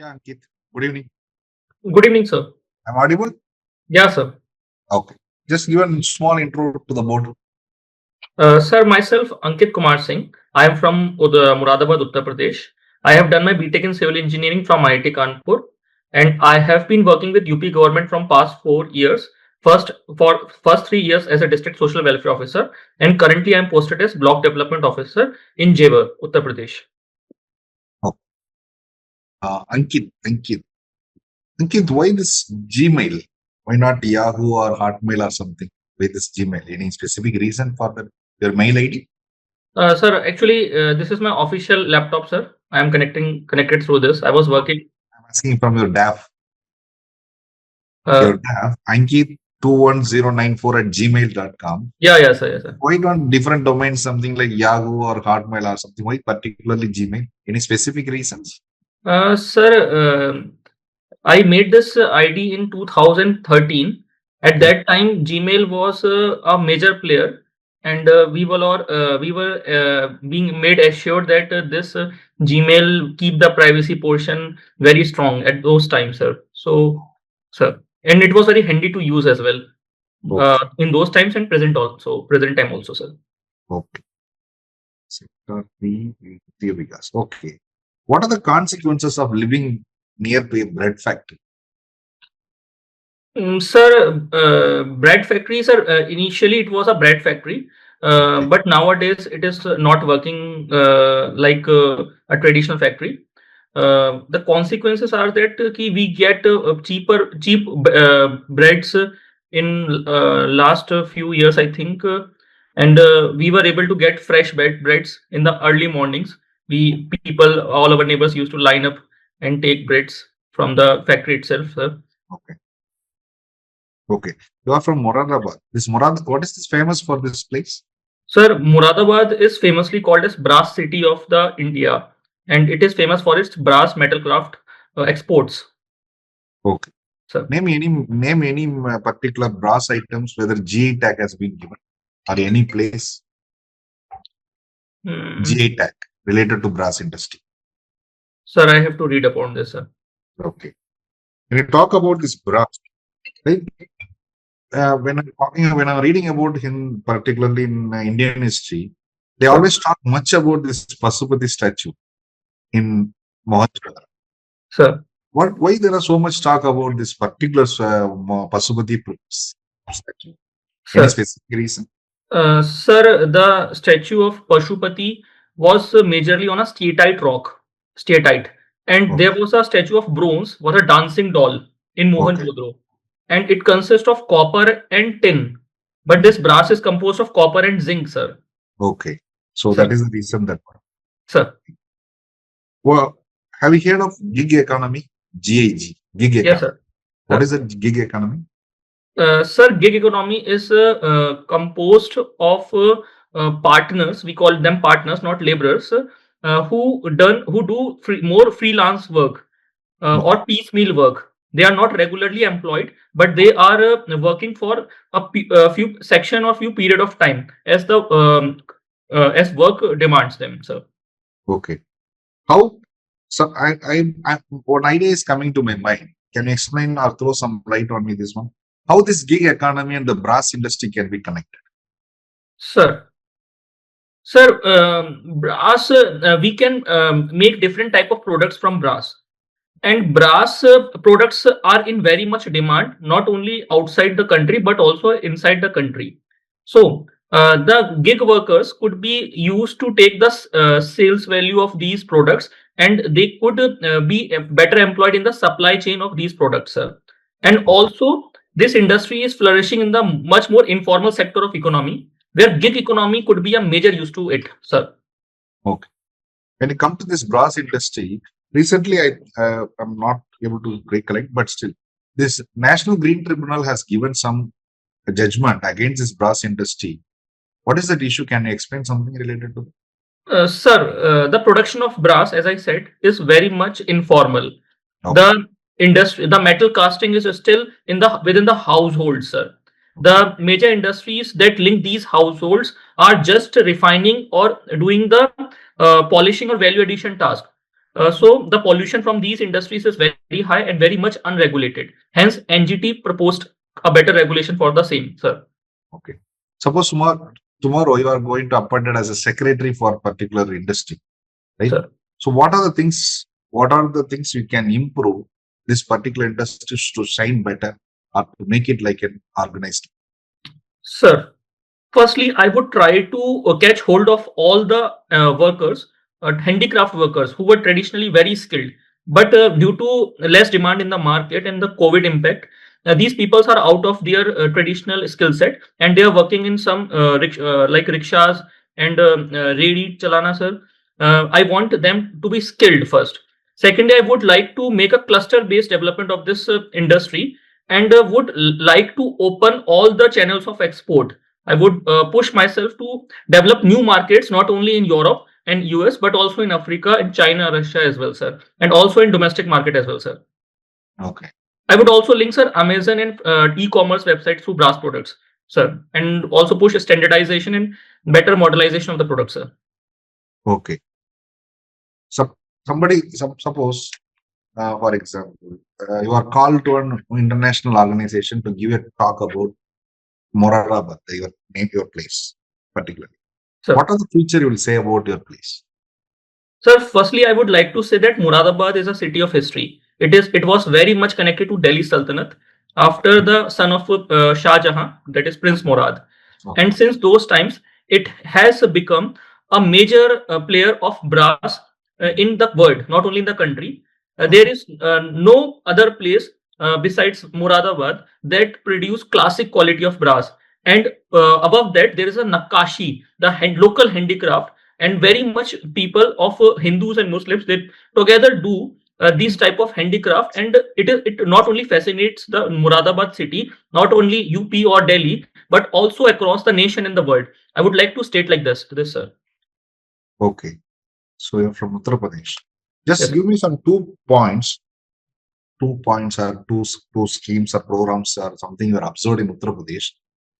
Yeah, Ankit. Good evening. Good evening, sir. I'm audible? Yeah, sir. Okay. Just give a small intro to the board. Sir, myself, Ankit Kumar Singh. I am from Muradabad, Uttar Pradesh. I have done my BTech in Civil Engineering from IIT Kanpur, and I have been working with UP government from past 4 years. First 3 years as a district social welfare officer, and currently I am posted as block development officer in Jewar, Uttar Pradesh. Oh, Ankit, why this Gmail? Why not Yahoo or Hotmail or something? Why this Gmail? Any specific reason for your mail ID? Sir, actually, this is my official laptop, sir. I am connected through this. I was working. I'm asking from your DAF. Uh, Your DAF, Ankit21094 at gmail.com. yeah, sir. Yes, sir. Why not different domains, something like Yahoo or Hotmail or something? Why particularly Gmail? Any specific reasons? Sir, I made this ID in 2013. At Okay. that time, Gmail was a major player, and we were being made assured that this Gmail keep the privacy portion very strong at those times, sir. So, sir, and it was very handy to use as well Okay. in those times and present time also, sir. Okay. Sector B, Vigas. Okay. What are the consequences of living near to a bread factory? Sir, bread factory, sir. Initially, it was a bread factory, Okay. but nowadays it is not working like a traditional factory. The consequences are that we get cheap breads in last few years, I think, and we were able to get fresh breads in the early mornings. We people, all our neighbors used to line up and take breads from the factory itself, sir. Okay. Okay. You are from Moradabad. What is this famous for this place? Sir, Muradabad is famously called as brass city of the India, and it is famous for its brass metal craft exports. Okay. Sir, Name any particular brass items, whether GI tag has been given or any place Hmm. GI tag related to brass industry. Sir, I have to read upon this, sir. Okay. When you talk about this brass, right? When I'm reading about him, particularly in Indian history, they Sir, always talk much about this Pasupati statue in Mohanjodaro. sir, Why there are so much talk about this particular Pasupati statue? Any sir. specific reason? Sir, the statue of Pashupati was majorly on a statite, and there Okay. was a statue of bronze, was a dancing doll in Okay. Mohenjo-daro, and it consists of copper and tin, but this brass is composed of copper and zinc, sir. Okay. So that Sir, is the reason that one. sir. Well, have you heard of gig economy? GIG, gig Yes, economy. sir. What is Sir, a gig economy? sir, gig economy is composed of partners. We call them partners, not laborers, who do more freelance work Okay. or piecemeal work. They are not regularly employed, but they are working for a few section or few period of time as work demands them, sir. Okay. How? So one idea is coming to my mind. Can you explain or throw some light on me this one? How this gig economy and the brass industry can be connected? Sir, brass, we can make different type of products from brass, and brass products are in very much demand, not only outside the country but also inside the country. So the gig workers could be used to take the sales value of these products, and they could be better employed in the supply chain of these products, sir. And Okay. also, this industry is flourishing in the much more informal sector of economy, where gig economy could be a major use to it, sir. Okay. When it comes to this brass industry, recently I'm not able to recollect, but still, this National Green Tribunal has given some judgment against this brass industry. What is that issue? Can you explain something related to? Sir, the production of brass, as I said, is very much informal. Okay. The industry, the metal casting is still within the household, sir. The major industries that link these households are just refining or doing the polishing or value addition task. So the pollution from these industries is very high and very much unregulated. Hence, NGT proposed a better regulation for the same, sir. Okay. Suppose tomorrow you are going to appointed as a secretary for a particular industry, right? Sir. So what are the things? What are the things we can improve this particular industry to shine better or to make it like an organized? Sir, firstly, I would try to catch hold of all the workers, handicraft workers who were traditionally very skilled, but due to less demand in the market and the COVID impact, these peoples are out of their traditional skill set and they are working in some like rickshaws and ready chalana, sir. I want them to be skilled first. Secondly, I would like to make a cluster-based development of this industry and would like to open all the channels of export. I would push myself to develop new markets, not only in Europe and US, but also in Africa and China, Russia as well, sir, and also in domestic market as well, sir. Okay. I would also link, sir, Amazon and e-commerce websites through brass products, sir, and also push standardization and better modelization of the products, sir. Okay. So suppose, for example, you are called to an international organization to give a talk about Moradabad, your place, particularly. Sir. What are the future you will say about your place? Sir, firstly, I would like to say that Muradabad is a city of history. It was very much connected to Delhi Sultanate after the son of Shah Jahan, that is Prince Murad. Okay. And since those times, it has become a major player of brass in the world, not only in the country. There is no other place besides Muradabad that produce classic quality of brass. And above that, there is a Nakashi, the local handicraft, and very much people of Hindus and Muslims that together do these type of handicraft, and it not only fascinates the Muradabad city, not only UP or Delhi, but also across the nation and the world. I would like to state like this, sir. Okay. So you're from Uttar Pradesh. Just Yes. give me some 2 points or two schemes or programs or something you are observed in Uttar Pradesh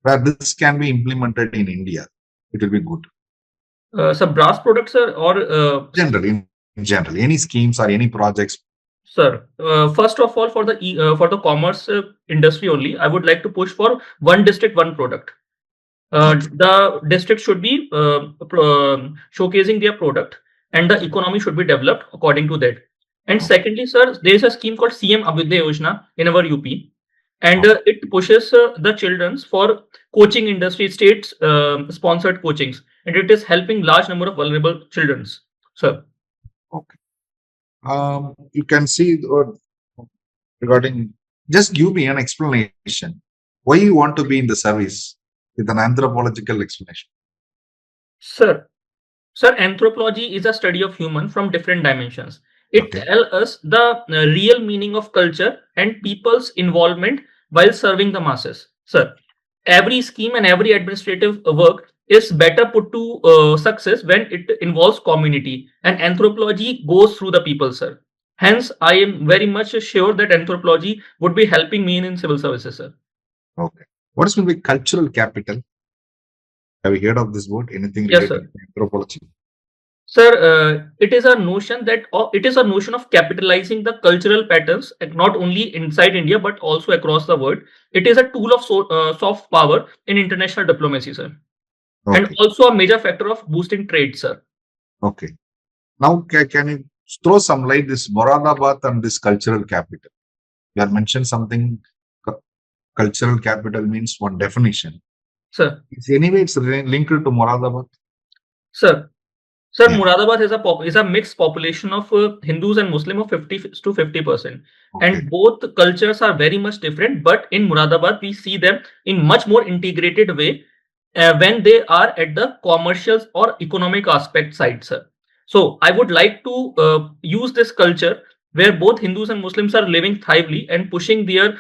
where this can be implemented in India. It will be good. Some brass products, sir, or Generally, any schemes or any projects. Sir, first of all, for the commerce industry only, I would like to push for one district, one product. The district should be showcasing their product, and the economy should be developed according to that. And secondly, sir, there is a scheme called CM Abhyudaya Yojana in our UP, and it pushes the childrens for coaching industry, states sponsored coachings, and it is helping large number of vulnerable childrens, sir. Okay. You can see regarding. Just give me an explanation why you want to be in the service with an anthropological explanation. Sir, anthropology is a study of human from different dimensions. It Okay. tells us the real meaning of culture and people's involvement while serving the masses. Sir, every scheme and every administrative work is better put to success when it involves community, and anthropology goes through the people, sir. Hence, I am very much sure that anthropology would be helping me in civil services, sir. Okay. What is going to be cultural capital? Have you heard of this word? Anything Yes, related sir. to anthropology? Sir, it is a notion that it is a notion of capitalizing the cultural patterns not only inside India but also across the world. It is a tool of soft power in international diplomacy, sir, and Okay. also a major factor of boosting trade, sir. Okay. Now, can you throw some light this Moradabad and this cultural capital? You have mentioned something. Cultural capital means one definition. Sir, Anyway, it's linked to Moradabad. sir, Yeah. Muradabad is a mixed population of Hindus and Muslim of 50 to 50%, Okay. and both cultures are very much different. But in Muradabad, we see them in much more integrated way when they are at the commercial or economic aspect side, sir. So I would like to use this culture where both Hindus and Muslims are living thrively and pushing their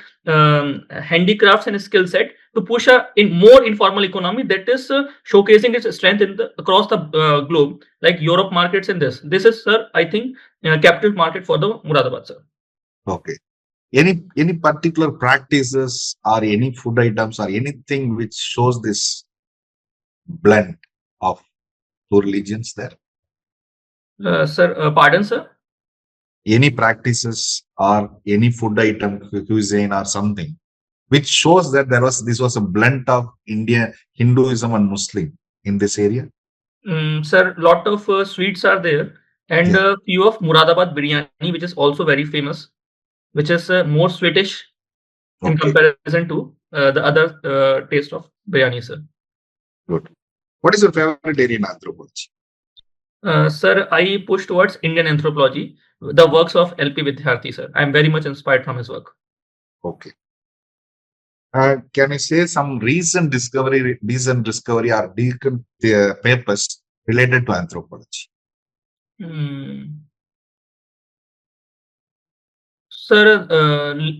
handicrafts and skill set to push a in more informal economy that is showcasing its strength in the across the globe, like Europe markets in this. This is, sir, I think, capital market for the Muradabad, sir. Okay. Any particular practices or any food items or anything which shows this blend of two religions there? Sir, pardon, sir. any practices or any food item, cuisine or something, which shows that this was a blend of India, Hinduism and Muslim in this area? Sir, lot of sweets are there, and Yeah. few of Muradabad biryani, which is also very famous, which is more sweetish in Okay. comparison to the other taste of biryani, sir. Good. What is your favorite area in anthropology? Sir, I push towards Indian anthropology, the works of LP Vidyarthi, sir. I am very much inspired from his work. Okay. Can you say some recent discovery or recent papers related to anthropology? Hmm. Sir,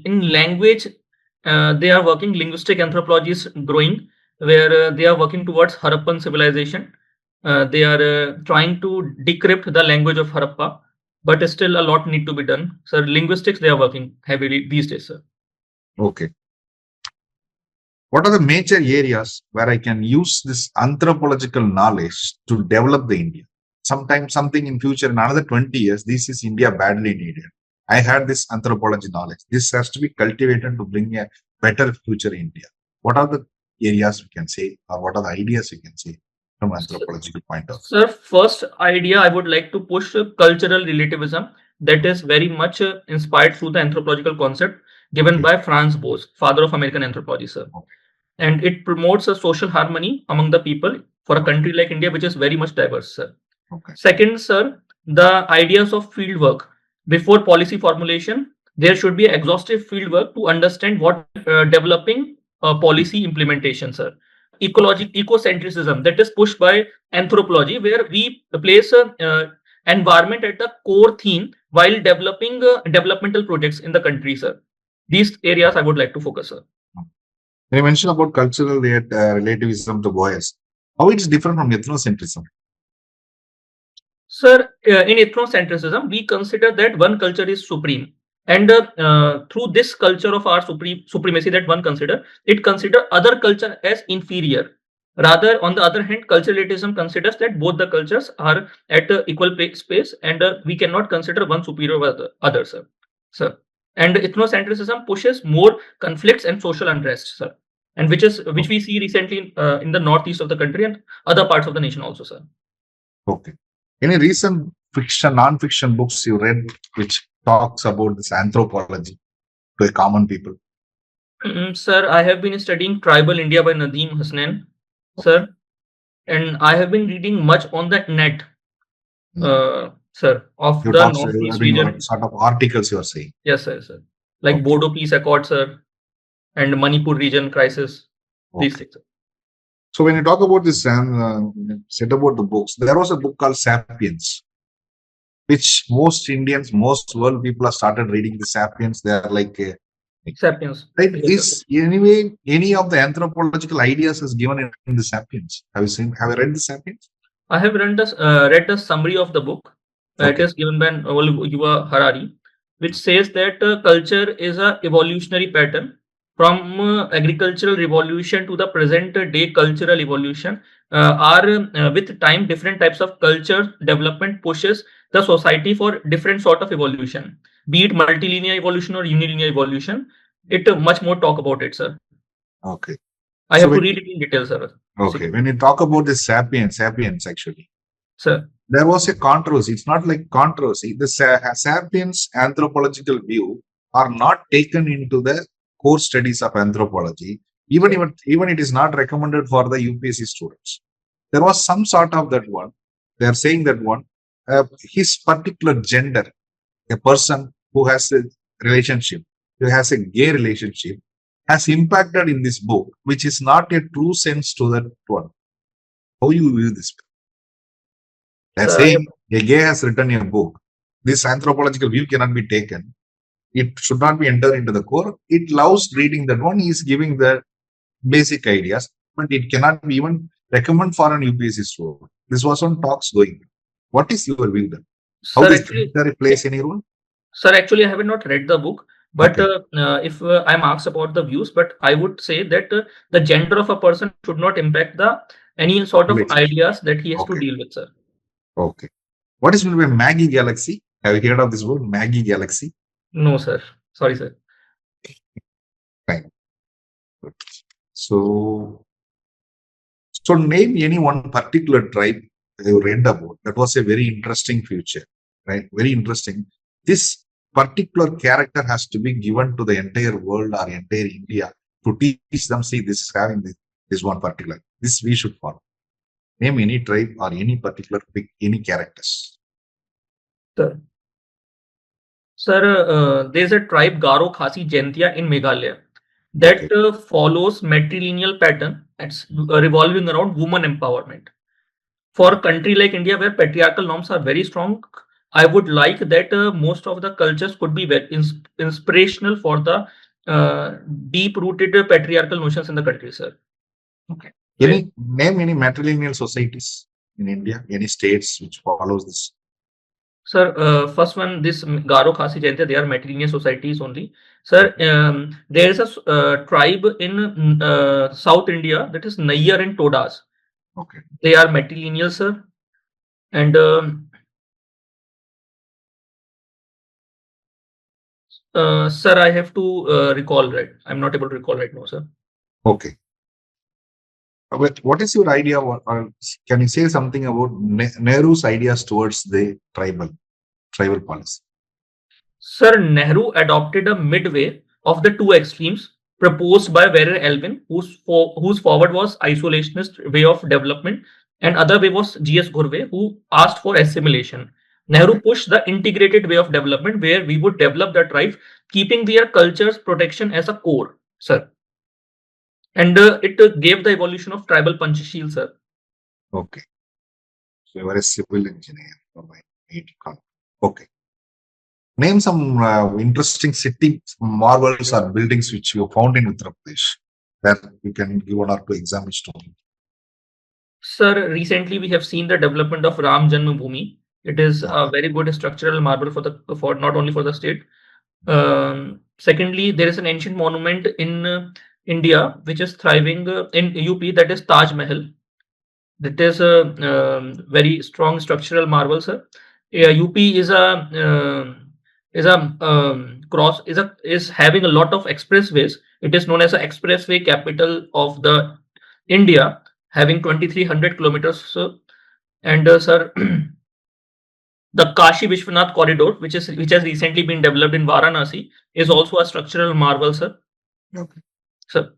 in language, they are working, linguistic anthropology is growing, where they are working towards Harappan civilization. They are trying to decrypt the language of Harappa, but still a lot need to be done. Sir, linguistics, they are working heavily these days, sir. Okay. What are the major areas where I can use this anthropological knowledge to develop the India? Sometimes something in future, in another 20 years, this is India badly needed. I had this anthropology knowledge. This has to be cultivated to bring a better future India. What are the areas we can say, or what are the ideas we can say from anthropological point of view? Sir, first idea I would like to push cultural relativism that is very much inspired through the anthropological concept given Okay. by Franz Boas, father of American anthropology, sir. Okay. And it promotes a social harmony among the people for a country like India, which is very much diverse, sir. Okay. Second, sir, the ideas of field work. Before policy formulation, there should be exhaustive field work to understand what developing policy implementation, sir. Okay. Ecocentrism that is pushed by anthropology, where we place environment at the core theme while developing developmental projects in the country, sir. These areas I would like to focus, sir. When you mentioned about cultural relativism to bias, how it is different from ethnocentrism? Sir, in ethnocentrism, we consider that one culture is supreme. And through this culture of our supremacy that one consider, it consider other culture as inferior. Rather, on the other hand, culturalism considers that both the cultures are at equal space, and we cannot consider one superior over the other, sir. Sir. And ethnocentrism pushes more conflicts and social unrest, sir. And which we see recently in the northeast of the country and other parts of the nation also, sir. Okay. Any recent fiction, non-fiction books you read which talks about this anthropology to a common people? Sir, I have been studying Tribal India by Nadeem Hasnain, Okay. sir, and I have been reading much on the net, Mm. sir, of You the talk, I Northeast mean, region. sort of articles you are saying. Yes, sir. Like Okay. Bodo Peace Accord, sir, and Manipur region crisis. These Okay. things. Sir. So when you talk about this, said about the books, there was a book called *Sapiens*, which most Indians, most world people have started reading. The *Sapiens*. They are like, Sapiens. right? Yes, sir. Is anyway any of the anthropological ideas is given in the *Sapiens*? Have you seen? Have you read the *Sapiens*? I have read the summary of the book. It Okay. is given by Yuval Harari, which says that culture is a evolutionary pattern from agricultural revolution to the present day cultural evolution. Are with time different types of culture development pushes the society for different sort of evolution, be it multilinear evolution or unilinear evolution. It much more talk about it, sir. Okay. I So have to when read it in detail, sir. Okay, when you talk about the sapiens actually, Sir. there was a controversy. It's not like controversy. The sapiens anthropological view are not taken into the core studies of anthropology. Even it is not recommended for the UPSC students. There was some sort of that one. They are saying that one, his particular gender, a person who has a relationship, who has a gay relationship, has impacted in this book, which is not a true sense to that one. How you view this? They're Sir, I saying a gay has written a book. This anthropological view cannot be taken. It should not be entered into the core. It loves reading that one. He is giving the basic ideas, but it cannot be even recommend for an UPSC student. This was on talks going. What is your view then? How Sir, this actually, gender plays any role? Sir, actually, I have not read the book, but Okay. if I'm asked about the views, but I would say that the gender of a person should not impact the any sort of Relationship. ideas that he has to Okay. deal with, sir. Okay. What is meant by Maggie Galaxy? Have you heard of this word, Maggie Galaxy? No, sir. Sorry, sir. Fine. Good. So, so name any one particular tribe you read about. That was a very interesting feature, right? Very interesting. This particular character has to be given to the entire world or entire India to teach them. See, this is having this one particular. This we should follow. Name any tribe or any particular pick any characters. Sir. Sir, there's a tribe Garo Khasi Jaintia in Meghalaya that Okay. follows matrilineal pattern. It's revolving around woman empowerment. For a country like India, where patriarchal norms are very strong, I would like that most of the cultures could be very inspirational for the deep-rooted patriarchal notions in the country, sir. Okay. Any name any matrilineal societies in India? Any states which follows this? Sir, first one, this Garo Khasi Jaintia, they are matrilineal societies only. Sir, there is a tribe in South India, that is Nayyar and Todas. Okay. They are matrilineal, sir. And sir, I have to recall, right? I'm not able to recall right now, sir. Okay. What is your idea? Can you say something about Nehru's ideas towards the tribal policy? Sir, Nehru adopted a midway of the two extremes proposed by Werner Elwin, whose forward was isolationist way of development, and other way was G.S. Ghurve, who asked for assimilation. Nehru pushed the integrated way of development, where we would develop the tribe, keeping their culture's protection as a core, sir. And it gave the evolution of tribal Panchashil, sir. Okay. So you are a civil engineer from my native country. Okay. Name some interesting city marvels or buildings which you found in Uttar Pradesh. That you can give one or two examples to me. Sir, recently we have seen the development of Ram Janmabhoomi. It is Yeah. a very good structural marvel for not only for the state. Secondly, there is an ancient monument in India which is thriving in UP, that is Taj Mahal. That is a very strong structural marvel, sir. Yeah, UP is having a lot of expressways. It is known as the expressway capital of the India, having 2,300 kilometers. And sir, the Kashi Vishwanath corridor, which has recently been developed in Varanasi, is also a structural marvel, sir. Okay. Sir,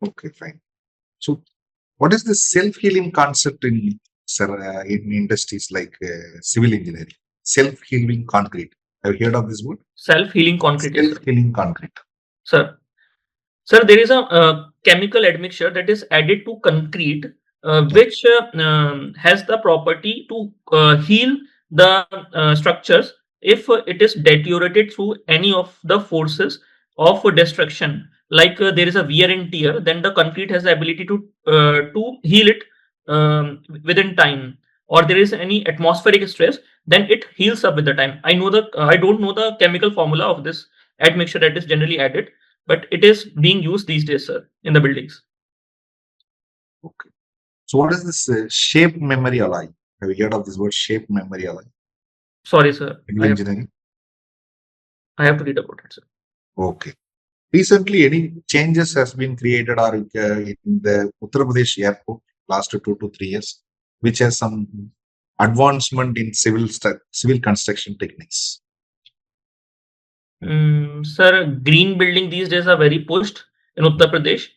Okay, fine. So, what is the self-healing concept in in industries like civil engineering? Self-healing concrete. Have you heard of this word? self-healing concrete, yes, sir. Self-healing concrete. Sir, Sir, there is a chemical admixture that is added to concrete, which has the property to heal the structures if it is deteriorated through any of the forces of destruction. Like there is a wear and tear, then the concrete has the ability to heal it within time. Or there is any atmospheric stress, then it heals up with the time. I don't know the chemical formula of this admixture that is generally added, but it is being used these days, sir, in the buildings. Okay. So, what is this shape memory alloy? Have you heard of this word shape memory alloy? Sorry, sir. Civil engineering. I have to read about it, sir. Okay. Recently, any changes has been created or in the Uttar Pradesh airport last 2 to 3 years, which has some advancement in civil construction techniques. Sir, green building these days are very pushed in Uttar Pradesh.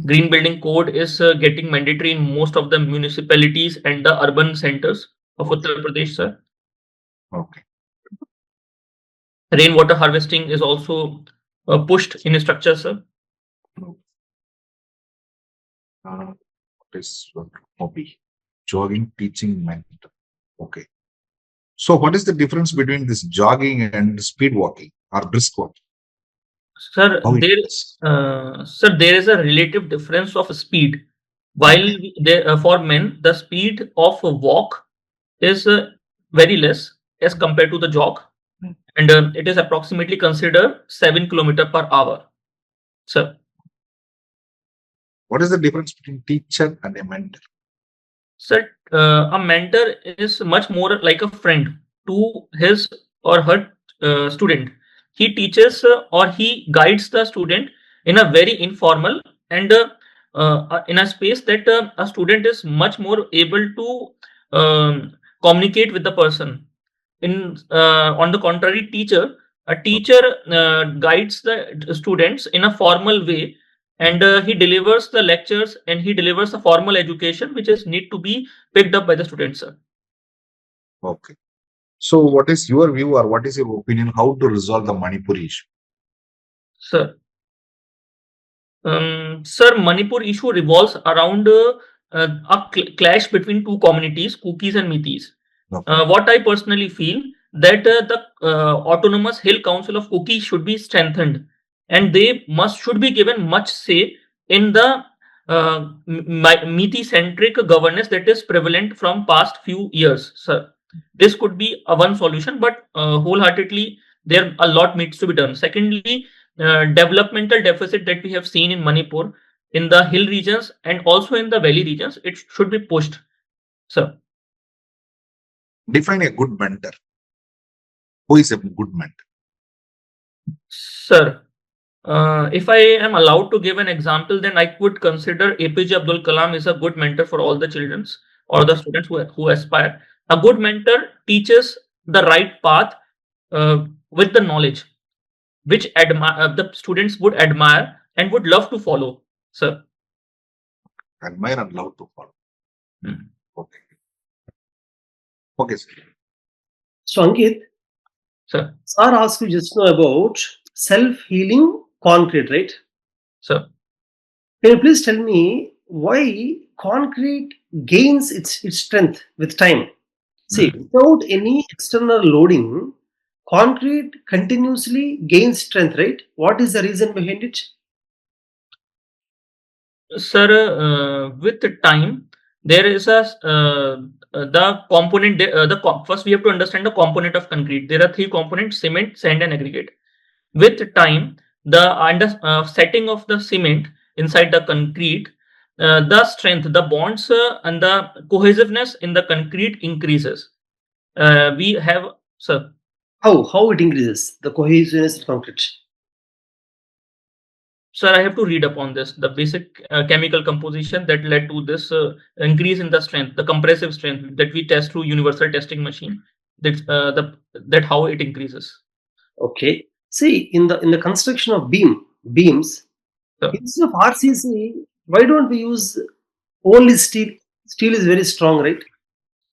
Green building code is getting mandatory in most of the municipalities and the urban centers of Uttar Pradesh, sir. Okay. Rainwater harvesting is also pushed in structure, sir. What is hobby? Jogging, teaching, mentor. Okay. So, what is the difference between this jogging and speed walking or brisk walking? Sir, How it there, is? sir, there is a relative difference of speed. While Okay. for men, the speed of a walk is very less as compared to the jog, Hmm. and it is approximately considered 7 kilometer per hour. Sir, What is the difference between teacher and a mentor? Sir, a mentor is much more like a friend to his or her student. He teaches or he guides the student in a very informal and in a space that a student is much more able to communicate with the person. On the contrary, a teacher guides the students in a formal way, and he delivers the lectures and he delivers a formal education which is need to be picked up by the students, sir. Okay. So, what is your view or what is your opinion? How to resolve the Manipuri issue? Sir, sir, Manipur issue revolves around a clash between two communities, Kukis and Mitis. Okay. What I personally feel that the autonomous Hill Council of Kuki should be strengthened, and they should be given much say in the Miti-centric governance that is prevalent from past few years, sir. This could be a one solution, but wholeheartedly there a lot needs to be done. Secondly, developmental deficit that we have seen in Manipur in the hill regions and also in the valley regions, it should be pushed, sir. Define a good mentor. Who is a good mentor? Sir, if I am allowed to give an example, then I would consider APJ Abdul Kalam is a good mentor for all the children or the students who aspire. A good mentor teaches the right path with the knowledge which the students would admire and would love to follow, sir. Admire and love to follow. Hmm. Okay. Okay, sir. So, Ankit, Sir, sir asked you just now about self-healing concrete, right? sir. Can you please tell me why concrete gains its strength with time? See, without any external loading, concrete continuously gains strength, right? What is the reason behind it? Sir, with the time, there is a the component. First, we have to understand the component of concrete. There are three components: cement, sand, and aggregate. With time, the setting of the cement inside the concrete, the strength, the bonds, and the cohesiveness in the concrete increases. We have, sir. How it increases the cohesiveness of concrete? Sir, I have to read upon this. The basic chemical composition that led to this increase in the strength, the compressive strength that we test through universal testing machine. That how it increases. Okay. See, in the construction of beams, Sir. instead of RCC, why don't we use only steel? Steel is very strong, right?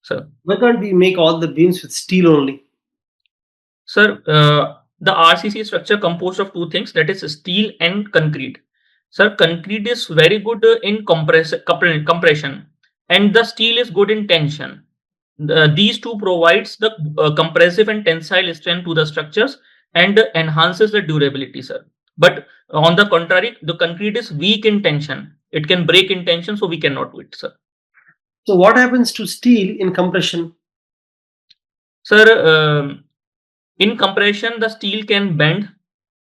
Sir. Why can't we make all the beams with steel only? Sir, the RCC structure composed of two things, that is steel and concrete. Sir, concrete is very good in compression, and the steel is good in tension. These two provides the compressive and tensile strength to the structures and enhances the durability, sir. But on the contrary, the concrete is weak in tension. It can break in tension, so we cannot do it, sir. So what happens to steel in compression? Sir, in compression, the steel can bend,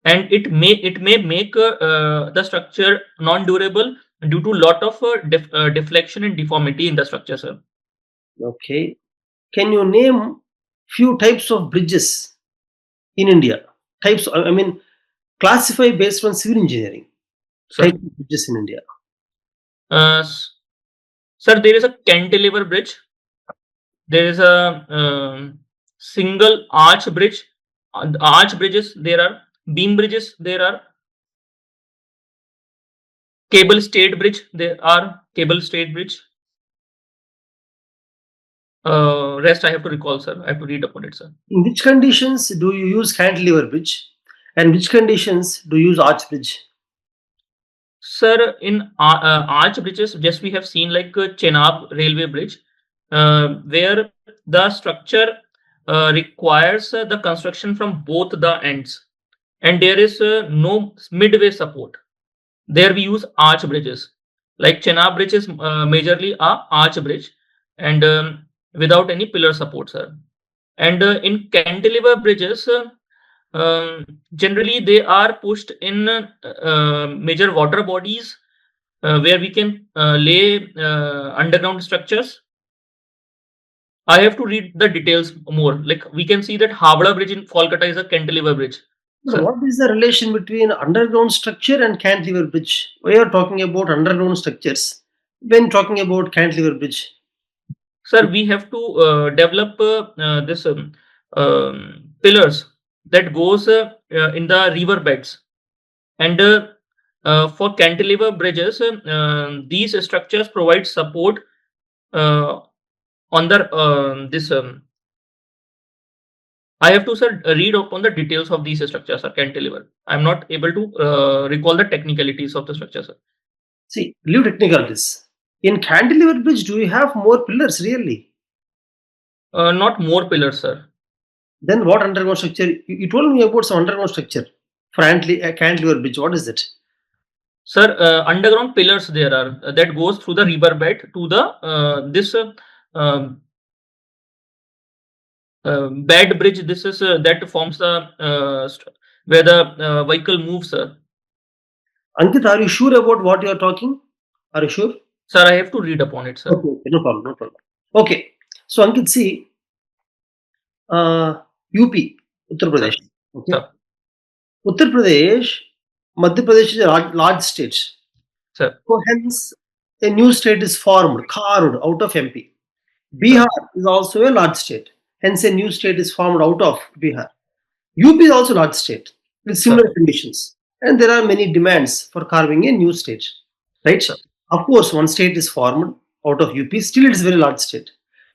and it may make the structure non-durable due to lot of deflection and deformity in the structure, sir. Okay. Can you name few types of bridges in India? Types, I mean, classify based on civil engineering. Sir. Types of bridges in India. Sir, there is a cantilever bridge. There is a single arch bridge. Arch bridges there are. Beam bridges there are. Cable stayed bridge there are. Cable stayed bridge. Rest I have to recall, sir. I have to read upon it, sir. In which conditions do you use cantilever bridge, and which conditions do you use arch bridge? Sir, in arch bridges, just we have seen like Chenab railway bridge, where the structure requires the construction from both the ends, and there is no midway support. There we use arch bridges. Like Chenab bridge is majorly a arch bridge, and without any pillar support, sir. And in cantilever bridges, generally they are pushed in major water bodies where we can lay underground structures I have to read the details more. Like we can see that Howrah Bridge in Kolkata is a cantilever bridge. But Sir. what is the relation between underground structure and cantilever bridge? We are talking about underground structures when talking about cantilever bridge. Sir, we have to develop this pillars that goes in the river beds, and for cantilever bridges, these structures provide support uh, on the this. I have to, sir, read upon the details of these structures, sir. Cantilever. I'm not able to recall the technicalities of the structure, sir. See, leave technicalities. In cantilever bridge, do you have more pillars really? Not more pillars, sir. Then what underground structure? You told me about some underground structure for cantilever bridge. What is it? Sir, underground pillars there are that goes through the river bed to the this um, bed bridge. This is that forms the where the vehicle moves, sir. Ankit, are you sure about what you are talking? Are you sure? Sir, I have to read upon it, sir. Okay, no problem, no problem. Okay, so Ankit, see, UP, Uttar Pradesh. Okay, Sir, Uttar Pradesh, Madhya Pradesh is a large state. sir, So hence, a new state is formed, carved out of MP. Bihar is also a large state. Hence, a new state is formed out of Bihar. UP is also large state with similar conditions. And there are many demands for carving a new state. Right? Sir. Of course, one state is formed out of UP. Still, it is a very large state.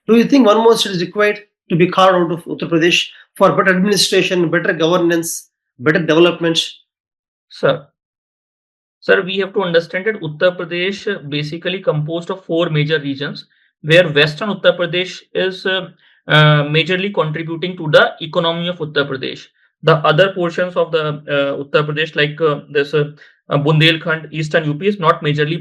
Do you think one more state is required to be carved out of Uttar Pradesh for better administration, better governance, better development? Sir. Sir, we have to understand that Uttar Pradesh basically composed of four major regions, where Western Uttar Pradesh is majorly contributing to the economy of Uttar Pradesh. The other portions of the Uttar Pradesh, like this Bundelkhand, Eastern UP, is not majorly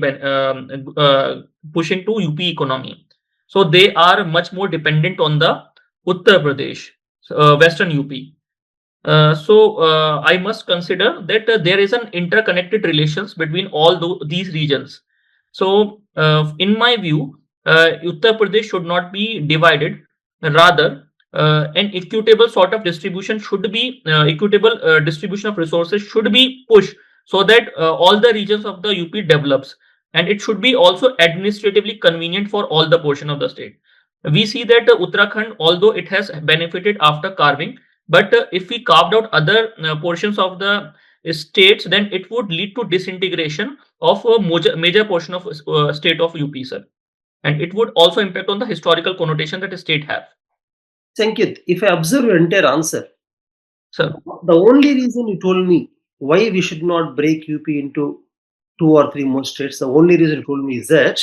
pushing to UP economy. So they are much more dependent on the Uttar Pradesh, Western UP. I must consider that there is an interconnected relations between all these regions. So, in my view, Uttar Pradesh should not be divided. Rather, an equitable sort of distribution should be equitable distribution of resources should be pushed so that all the regions of the UP develops, and it should be also administratively convenient for all the portion of the state. We see that Uttarakhand, although it has benefited after carving, but if we carved out other portions of the states, then it would lead to disintegration of a major portion of state of UP, sir. And it would also impact on the historical connotation that the state have. Sankit, if I observe your entire answer, Sir. the only reason you told me why we should not break UP into 2 or 3 more states, the only reason you told me is that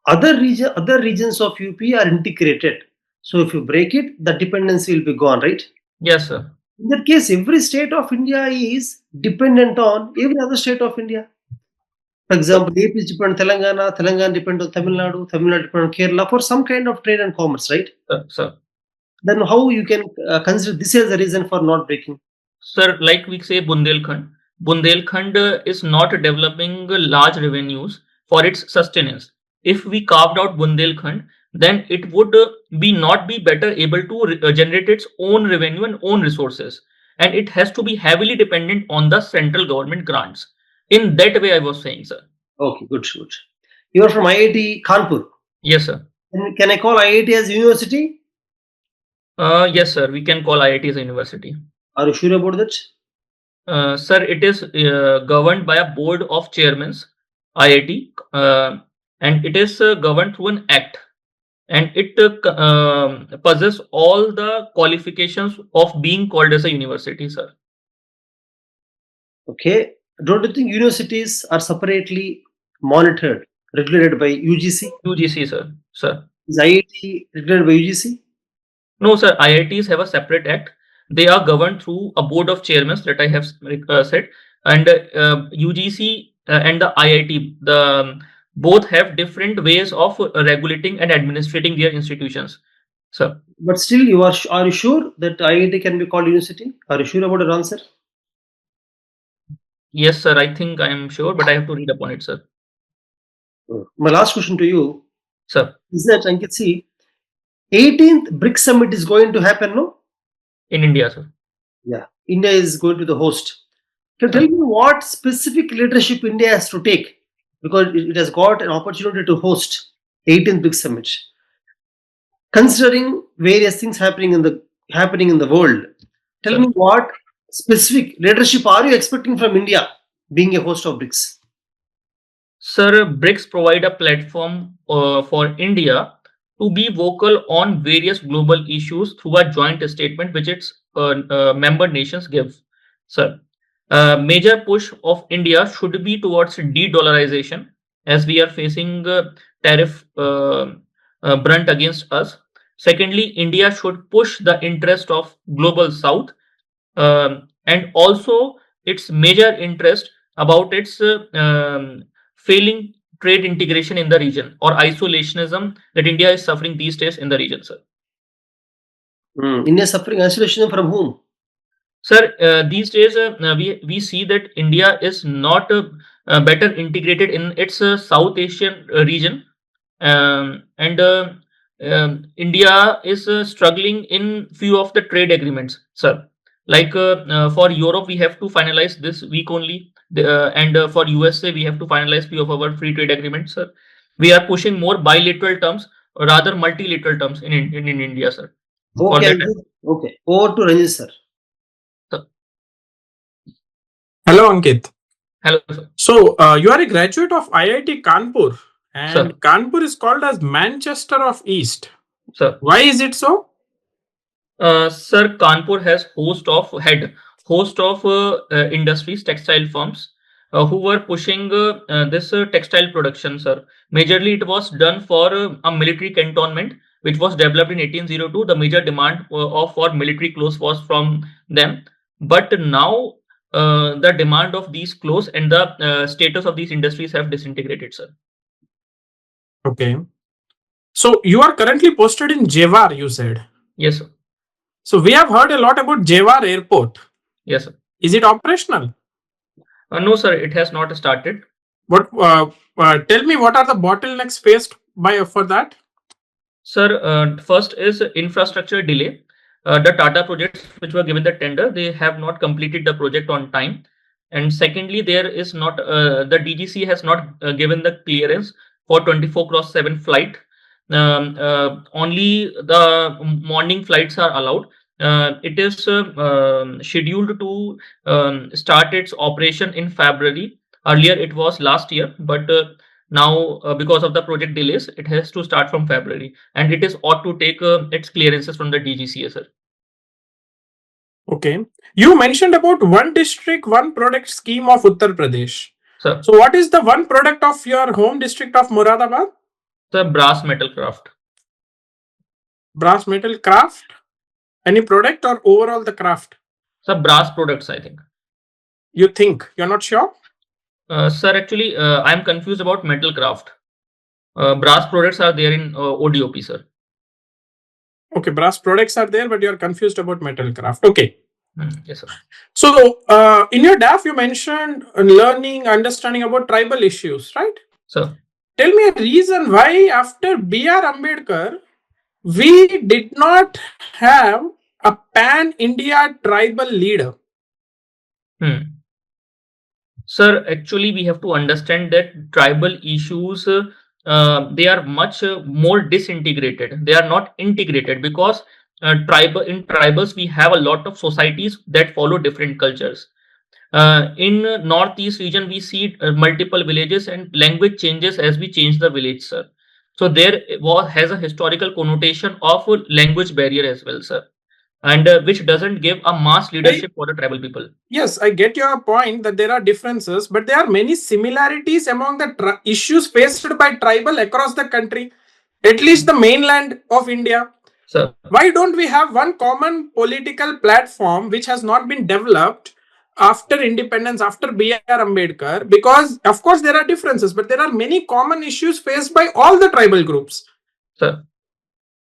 other regions of UP are integrated. So if you break it, the dependency will be gone, right? Yes, sir. In that case, every state of India is dependent on every other state of India. For example, AP is dependent on Telangana, Telangana depends on Tamil Nadu, Tamil Nadu depends on Kerala for some kind of trade and commerce, right? Sir. Then how you can consider this as a reason for not breaking? Sir, like we say Bundelkhand. Bundelkhand is not developing large revenues for its sustenance. If we carved out Bundelkhand, then it would not be better able to generate its own revenue and own resources, and it has to be heavily dependent on the central government grants. In that way, I was saying, sir. Okay, good. You are from IIT Kanpur. Yes, sir. Can I call IIT as university? Yes, sir. We can call IIT as a university. Are you sure about that? Sir, it is governed by a board of chairmen, IIT, and it is governed through an act, and it possesses all the qualifications of being called as a university, sir. Okay. Don't you think universities are separately monitored, regulated by UGC? UGC, sir. Sir. Is IIT regulated by UGC? No, sir. IITs have a separate act. They are governed through a board of chairmen that I have said, and UGC and the IIT, both have different ways of regulating and administrating their institutions, sir. But still, are you sure that IIT can be called university? Are you sure about your answer? Yes, sir. I think I am sure, but I have to read upon it, sir. My last question to you, sir, is that Ankit, see, 18th BRICS Summit is going to happen, no? In India, sir. Yeah. India is going to the host. Can you Sir. tell me what specific leadership India has to take? Because it has got an opportunity to host 18th BRICS Summit. Considering various things happening in the world, tell Sir. me what specific leadership are you expecting from India being a host of BRICS? Sir, BRICS provide a platform for India to be vocal on various global issues through a joint statement which its member nations give. Sir, major push of India should be towards de-dollarization as we are facing tariff brunt against us. Secondly, India should push the interest of global South and also its major interest about its failing trade integration in the region or isolationism that India is suffering these days in the region, sir. India suffering isolation from whom? Sir, these days we see that India is not better integrated in its South Asian region, and India is struggling in few of the trade agreements, sir. Like for Europe, we have to finalize this week only, and for USA, we have to finalize few of our free trade agreements, sir. We are pushing more bilateral terms, or rather multilateral terms in India, sir. For Okay, that, okay. Over to Ranjit sir. Hello, Ankit. hello, sir. So, you are a graduate of IIT Kanpur, and Sir. Kanpur is called as Manchester of East. Sir. Why is it so? Sir, Kanpur has host of industries, textile firms, who were pushing this textile production, sir. Majorly, it was done for a military cantonment, which was developed in 1802. The major demand of for military clothes was from them, but now the demand of these clothes and the status of these industries have disintegrated, sir. Okay. So, you are currently posted in Jewar, you said. Yes, sir. So, we have heard a lot about Jewar Airport. Yes, sir. Is it operational? No, sir, it has not started. What? Tell me, what are the bottlenecks faced for that? Sir, first is infrastructure delay. The Tata projects which were given the tender, they have not completed the project on time. And secondly, there is not the DGC has not given the clearance for 24/7 flight. Only the morning flights are allowed. It is scheduled to start its operation in February. Earlier, it was last year, but now because of the project delays, it has to start from February, and it is ought to take its clearances from the DGCA, sir. Okay. You mentioned about one district, one product scheme of Uttar Pradesh. Sir. So, what is the one product of your home district of Moradabad? Sir, brass metal craft. Brass metal craft? Any product or overall the craft? Sir, brass products, I think. You think? You're not sure? Sir, actually, I'm confused about metal craft. Brass products are there in ODOP, sir. Okay, brass products are there, but you're confused about metal craft. Okay. Yes, sir. So, in your DAF, you mentioned learning, understanding about tribal issues, right? Sir. Tell me a reason why after B.R. Ambedkar, we did not have a pan-India tribal leader. Sir, actually, we have to understand that tribal issues, they are much more disintegrated. They are not integrated because in tribals, we have a lot of societies that follow different cultures. In Northeast region, we see multiple villages and language changes as we change the village, sir. So there has a historical connotation of a language barrier as well, sir, and which doesn't give a mass leadership for the tribal people. Yes, I get your point that there are differences, but there are many similarities among the issues faced by tribal across the country, at least the mainland of India. Sir. Why don't we have one common political platform which has not been developed after independence, after B.R. Ambedkar? Because, of course, there are differences, but there are many common issues faced by all the tribal groups. Sir.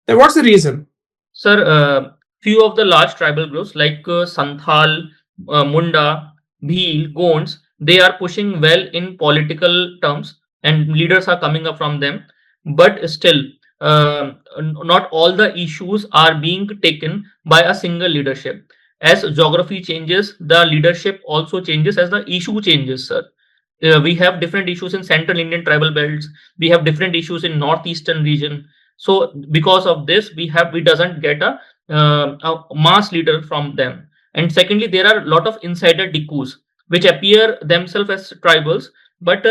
Then what's the reason? Sir, few of the large tribal groups like Santhal, Munda, Bhil, Gonds, they are pushing well in political terms and leaders are coming up from them. But still, not all the issues are being taken by a single leadership. As geography changes, the leadership also changes as the issue changes, sir. We have different issues in central Indian tribal belts. We have different issues in northeastern region. So because of this, we doesn't get a mass leader from them. And secondly, there are a lot of insider decoys which appear themselves as tribals, but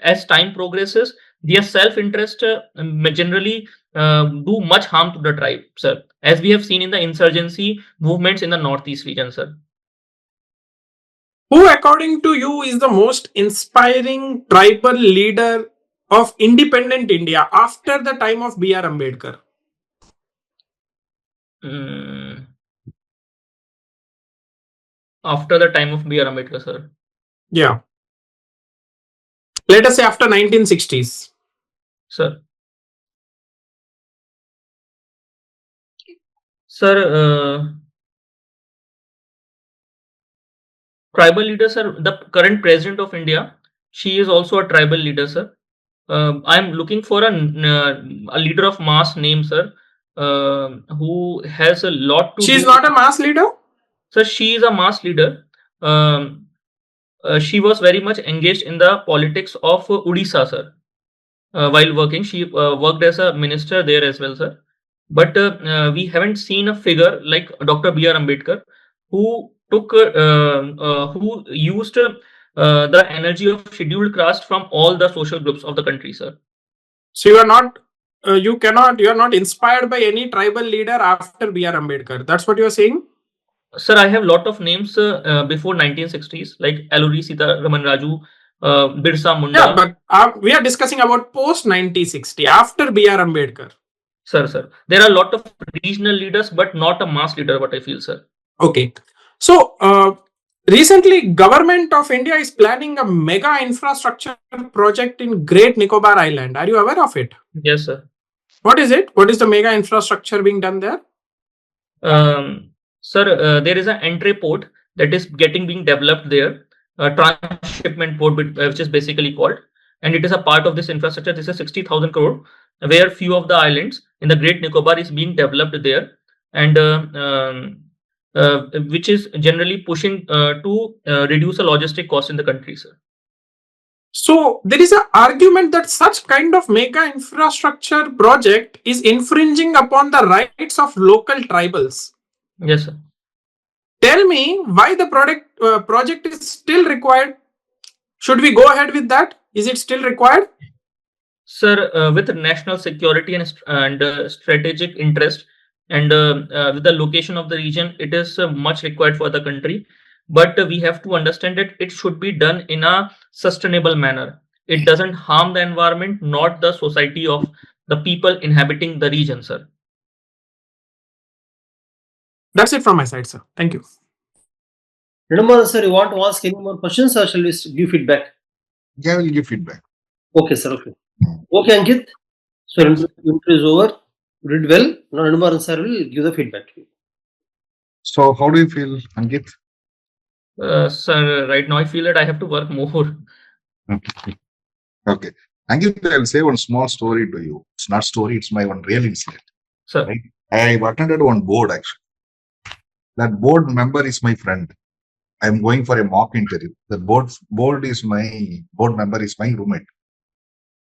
as time progresses, their self-interest generally do much harm to the tribe, sir. As we have seen in the insurgency movements in the northeast region, sir. Who, according to you, is the most inspiring tribal leader of independent India after the time of B.R. Ambedkar? After the time of B.R. Ambedkar, sir. Yeah. Let us say after 1960s. Sir. Sir, tribal leaders, sir. The current president of India, she is also a tribal leader, sir. I'm looking for a leader of mass name, sir, who has a lot to She do. is not a mass leader? Sir, she is a mass leader. She was very much engaged in the politics of Odisha, sir. While working, she worked as a minister there as well, sir. But we haven't seen a figure like Dr. B.R. Ambedkar, who who used the energy of scheduled caste from all the social groups of the country, sir. So you are not, you are not inspired by any tribal leader after B.R. Ambedkar. That's what you are saying? Sir, I have lot of names before 1960s, like Alluri Sita Raman Raju, Birsa Munda. Yeah, but we are discussing about post 1960, after B.R. Ambedkar. Sir, there are a lot of regional leaders, but not a mass leader. What I feel, sir. Okay, so recently, Government of India is planning a mega infrastructure project in Great Nicobar Island. Are you aware of it? Yes, sir. What is it? What is the mega infrastructure being done there? Sir, there is an entry port that is being developed there, a transshipment port, which is basically called, and it is a part of this infrastructure. This is 60,000 crore, where few of the islands in the Great Nicobar is being developed there, and which is generally pushing to reduce the logistic cost in the country, sir. So there is an argument that such kind of mega infrastructure project is infringing upon the rights of local tribals. Yes, sir. Tell me why the project is still required. Should we go ahead with that? Is it still required? Sir, with national security and strategic interest, and with the location of the region, it is much required for the country. But we have to understand that it should be done in a sustainable manner. It doesn't harm the environment, not the society of the people inhabiting the region, sir. That's it from my side, sir. Thank you. Nedumaran sir, you want to ask any more questions or shall we give feedback? Yeah, I will give feedback. Okay, sir. Okay. Okay, Ankit. So interview is over. You did well. Now Nedumaran sir will give the feedback to you. So, how do you feel, Ankit? Sir, right now I feel that I have to work more. Okay. Ankit, I'll say one small story to you. It's not story, it's my one real incident. Sir. Right? I've attended one board actually. That board member is my friend. I'm going for a mock interview. The board member is my roommate.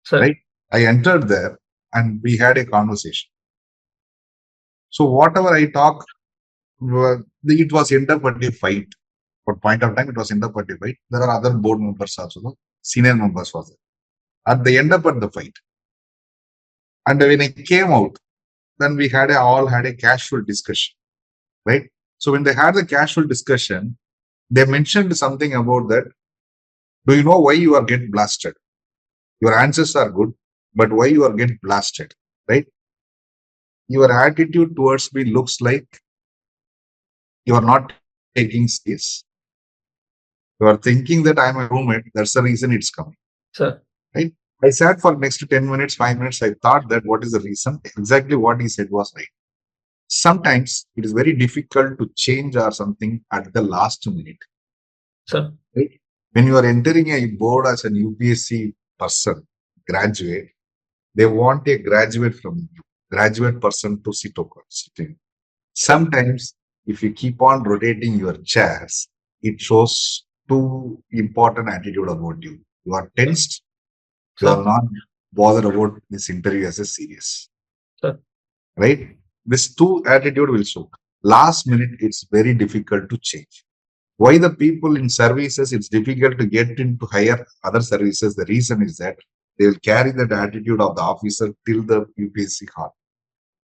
Sir. Right? I entered there and we had a conversation. So whatever I talk, it was end up at a fight. For point of time, it was end up at a fight. There are other board members also, senior members was there. At the end up at the fight. And when I came out, then we all had a casual discussion. Right? So when they had the casual discussion, they mentioned something about that. Do you know why you are getting blasted? Your answers are good, but why you are getting blasted, right? Your attitude towards me looks like you are not taking space. You are thinking that I am a roommate. That's the reason it's coming. Sir. Right? I sat for next 10 minutes, 5 minutes. I thought that what is the reason? Exactly what he said was right. Sometimes it is very difficult to change or something at the last minute. Sir. Right? When you are entering a board as an UPSC person, graduate, They want a graduate from you, graduate person to sitting. Sometimes, if you keep on rotating your chairs, it shows too important attitude about you. You are tensed. You Sir, are not bothered about this interview as a serious, sir, right? This two attitude will show. Last minute, it's very difficult to change. Why the people in services, it's difficult to get into higher other services. The reason is that they will carry that attitude of the officer till the UPSC hall.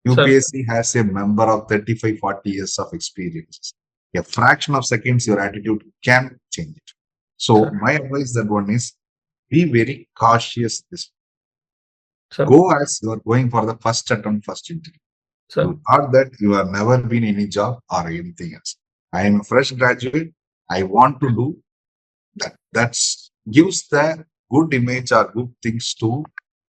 sir, UPSC has a member of 35, 40 years of experience. A fraction of seconds, your attitude can change it. So sir, my advice that one is be very cautious. This sir, go as you are going for the first attempt, first interview. sir, You thought that you have never been in any job or anything else. I am a fresh graduate. I want to do that. That's gives the good image or good things to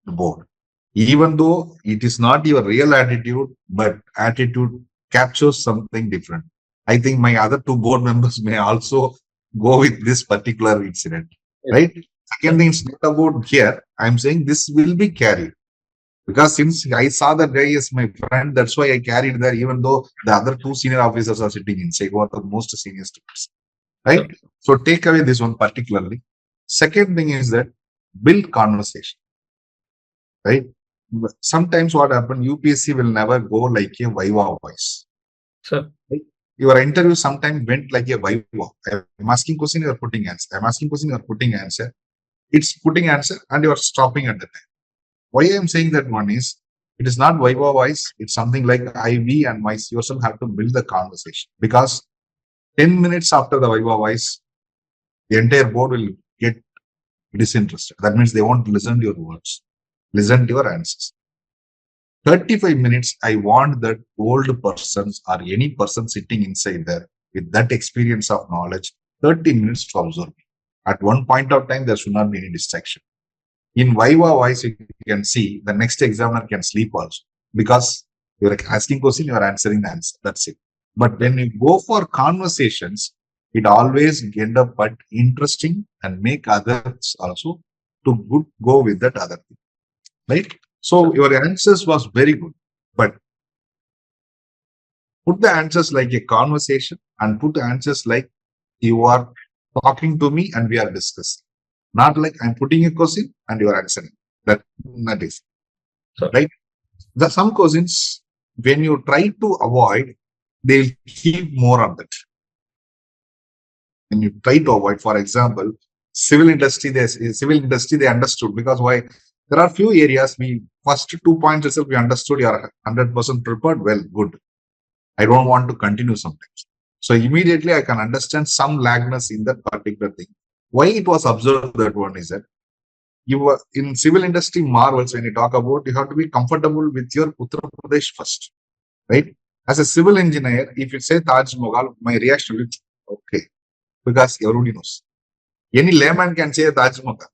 the board. Even though it is not your real attitude, but attitude captures something different. I think my other two board members may also go with this particular incident, right? Second thing is not about here. I'm saying this will be carried because since I saw that guy as my friend, that's why I carried there, even though the other two senior officers are sitting inside, who are the most senior students, right? So take away this one particularly. Second thing is that build conversation, right? Sometimes what happens, UPSC will never go like a Viva voice. sir, Your interview sometimes went like a Viva. I'm asking question, you're putting answer. I'm asking question, you're putting answer. It's putting answer and you're stopping at the time. Why I'm saying that one is, it is not Viva voice. It's something like we and my yourself have to build the conversation, because 10 minutes after the Viva voice, the entire board will get disinterested. That means they won't listen to your words, listen to your answers. 35 minutes, I want that old persons or any person sitting inside there with that experience of knowledge, 30 minutes to observe me. At one point of time, there should not be any distraction. In Viva voice, you can see the next examiner can sleep also, because you're asking question, you're answering the answer. That's it. But when you go for conversations, it always end up but interesting and make others also to go with that other thing, right? So your answers was very good, but put the answers like a conversation and put the answers like you are talking to me and we are discussing. Not like I'm putting a question and you are answering. That is sir, right. The some questions, when you try to avoid, they'll keep more on that. When you try to avoid, for example, civil industry, they understood, because why? There are few areas we first 2 points itself we understood, you are 100% prepared. Well, good. I don't want to continue sometimes. So immediately I can understand some lagness in that particular thing. Why it was observed that one is that you were in civil industry marvels, when you talk about, you have to be comfortable with your Uttar Pradesh first, right? As a civil engineer, if you say Taj Mahal, my reaction will be okay, because everybody knows. Any layman can say Taj Mahal,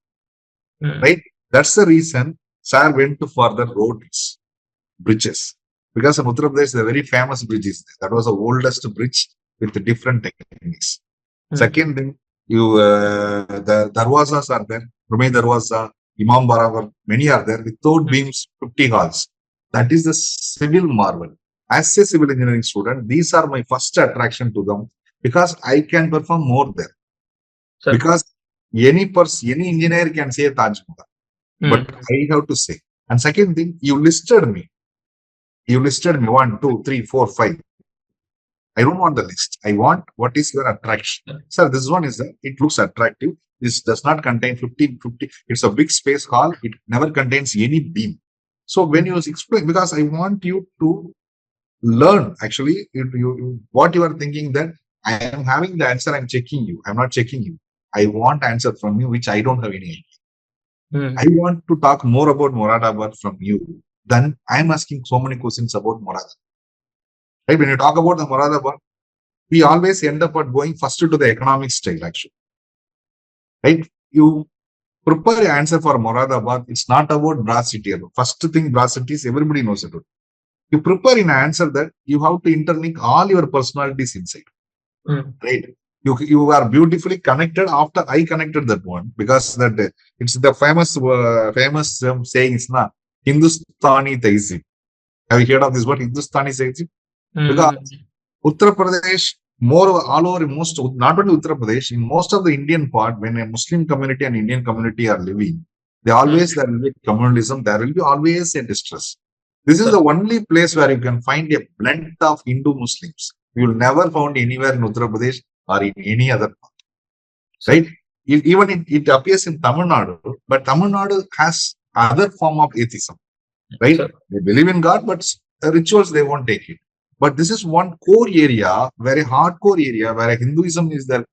right? That's the reason Sir went to further roads, bridges, because in Uttar Pradesh, the very famous bridges. That was the oldest bridge with the different techniques. Second thing, the darwazas are there. Rumay Darwaza, Imam Barabar, many are there without beams, 50 halls. That is the civil marvel. As a civil engineering student, these are my first attraction to them, because I can perform more there. sir. Because any engineer can say Taj Mahal, but I have to say. And second thing, you listed me 1, 2, 3, 4, 5. I don't want the list. I want what is your attraction. Sir, this one is it looks attractive. This does not contain 50. It's a big space hall. It never contains any beam. So when you explain, because I want you to learn, actually, what you are thinking, that I am having the answer, I'm checking you. I'm not checking you. I want answer from you, which I don't have any idea. I want to talk more about Moradabad from you. Then I'm asking so many questions about Moradabad. Right? When you talk about the Moradabad, we always end up at going first to the economic style, actually. Right? You prepare an answer for Moradabad. It's not about Brass City alone. First thing, Brass City is everybody knows about. You prepare an answer that you have to interlink all your personalities inside. Right? You are beautifully connected after I connected that one, because that it's the famous saying is not Hindustani Tehzeeb. Have you heard of this word, Hindustani Tehzeeb? Because Uttar Pradesh, more all over most, not only Uttar Pradesh, in most of the Indian part, when a Muslim community and Indian community are living, there will be communalism, there will be always a distress. This is the only place where you can find a blend of Hindu Muslims. You will never find anywhere in Uttar Pradesh or in any other part. Right? Even it appears in Tamil Nadu, but Tamil Nadu has other form of atheism. Right? They believe in God, but rituals they won't take it. But this is one core area, very hardcore area where Hinduism is there,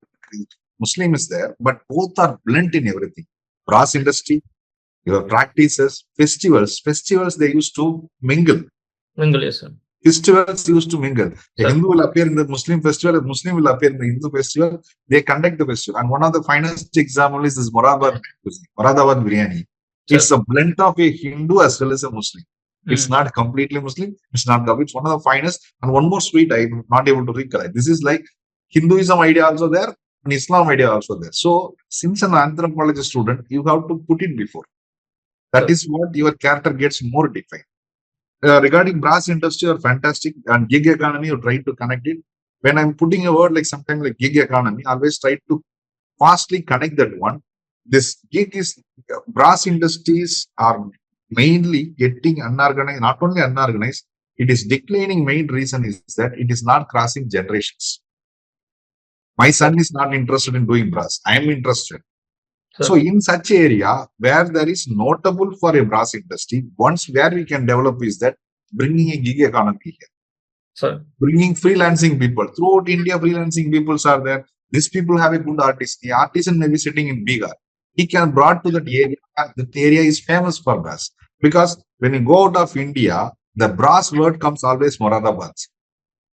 Muslim is there, but both are blent in everything. Brass industry, your practices, festivals they used to mingle. Yes, sir. Festivals used to mingle. A Hindu will appear in the Muslim festival, a Muslim will appear in the Hindu festival. They conduct the festival. And one of the finest examples is this Moradabad biryani. It's a blend of a Hindu as well as a Muslim. It's not completely Muslim. It's not Gab. It's one of the finest. And one more sweet, I'm not able to recollect. This is like Hinduism idea also there and Islam idea also there. So, since an anthropology student, you have to put it before. That is what your character gets more defined. Regarding brass industry or fantastic and gig economy, you try to connect it. When I'm putting a word like sometimes like gig economy, I always try to fastly connect that one. This gig is brass industries are mainly getting unorganized, not only unorganized, it is declining. Main reason is that it is not crossing generations. My son is not interested in doing brass. I am interested. So in such area where there is notable for a brass industry, once where we can develop is that bringing a gig economy here. Bringing freelancing people. Throughout India, freelancing peoples are there. These people have a good artist. The artisan may be sitting in Bihar. He can brought to that area. That area is famous for brass. Because when you go out of India, the brass word comes always Moradabad.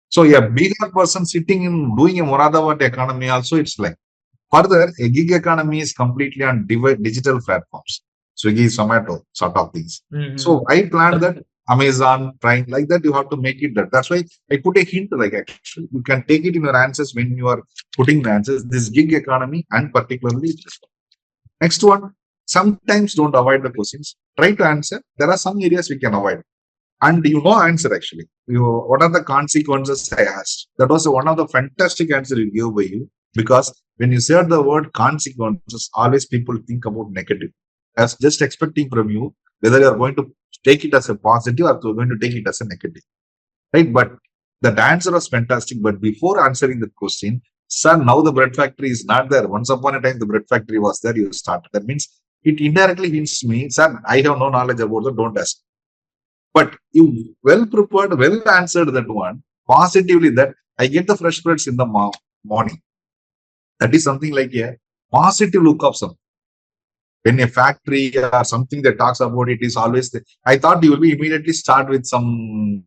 So a Bihar person sitting in doing a Moradabad economy also, it's like. Further, a gig economy is completely on digital platforms. Swiggy, Zomato, sort of things. So I planned that Amazon, Prime, like that, you have to make it that. That's why I put a hint, like actually, you can take it in your answers when you are putting the answers, this gig economy and particularly this one. Next one, sometimes don't avoid the questions. Try to answer. There are some areas we can avoid. And you know answer actually. What are the consequences I asked? That was one of the fantastic answers you gave by you. Because when you said the word consequences, always people think about negative. I was just expecting from you whether you are going to take it as a positive or you're going to take it as a negative. Right? But the answer was fantastic. But before answering the question, sir, now the bread factory is not there. Once upon a time, the bread factory was there. You started. That means it indirectly hints me, sir, I have no knowledge about that. Don't ask. But you well prepared, well answered that one positively that I get the fresh breads in the morning. That is something like a positive look of something. When a factory or something that talks about it is always, I thought you will be immediately start with some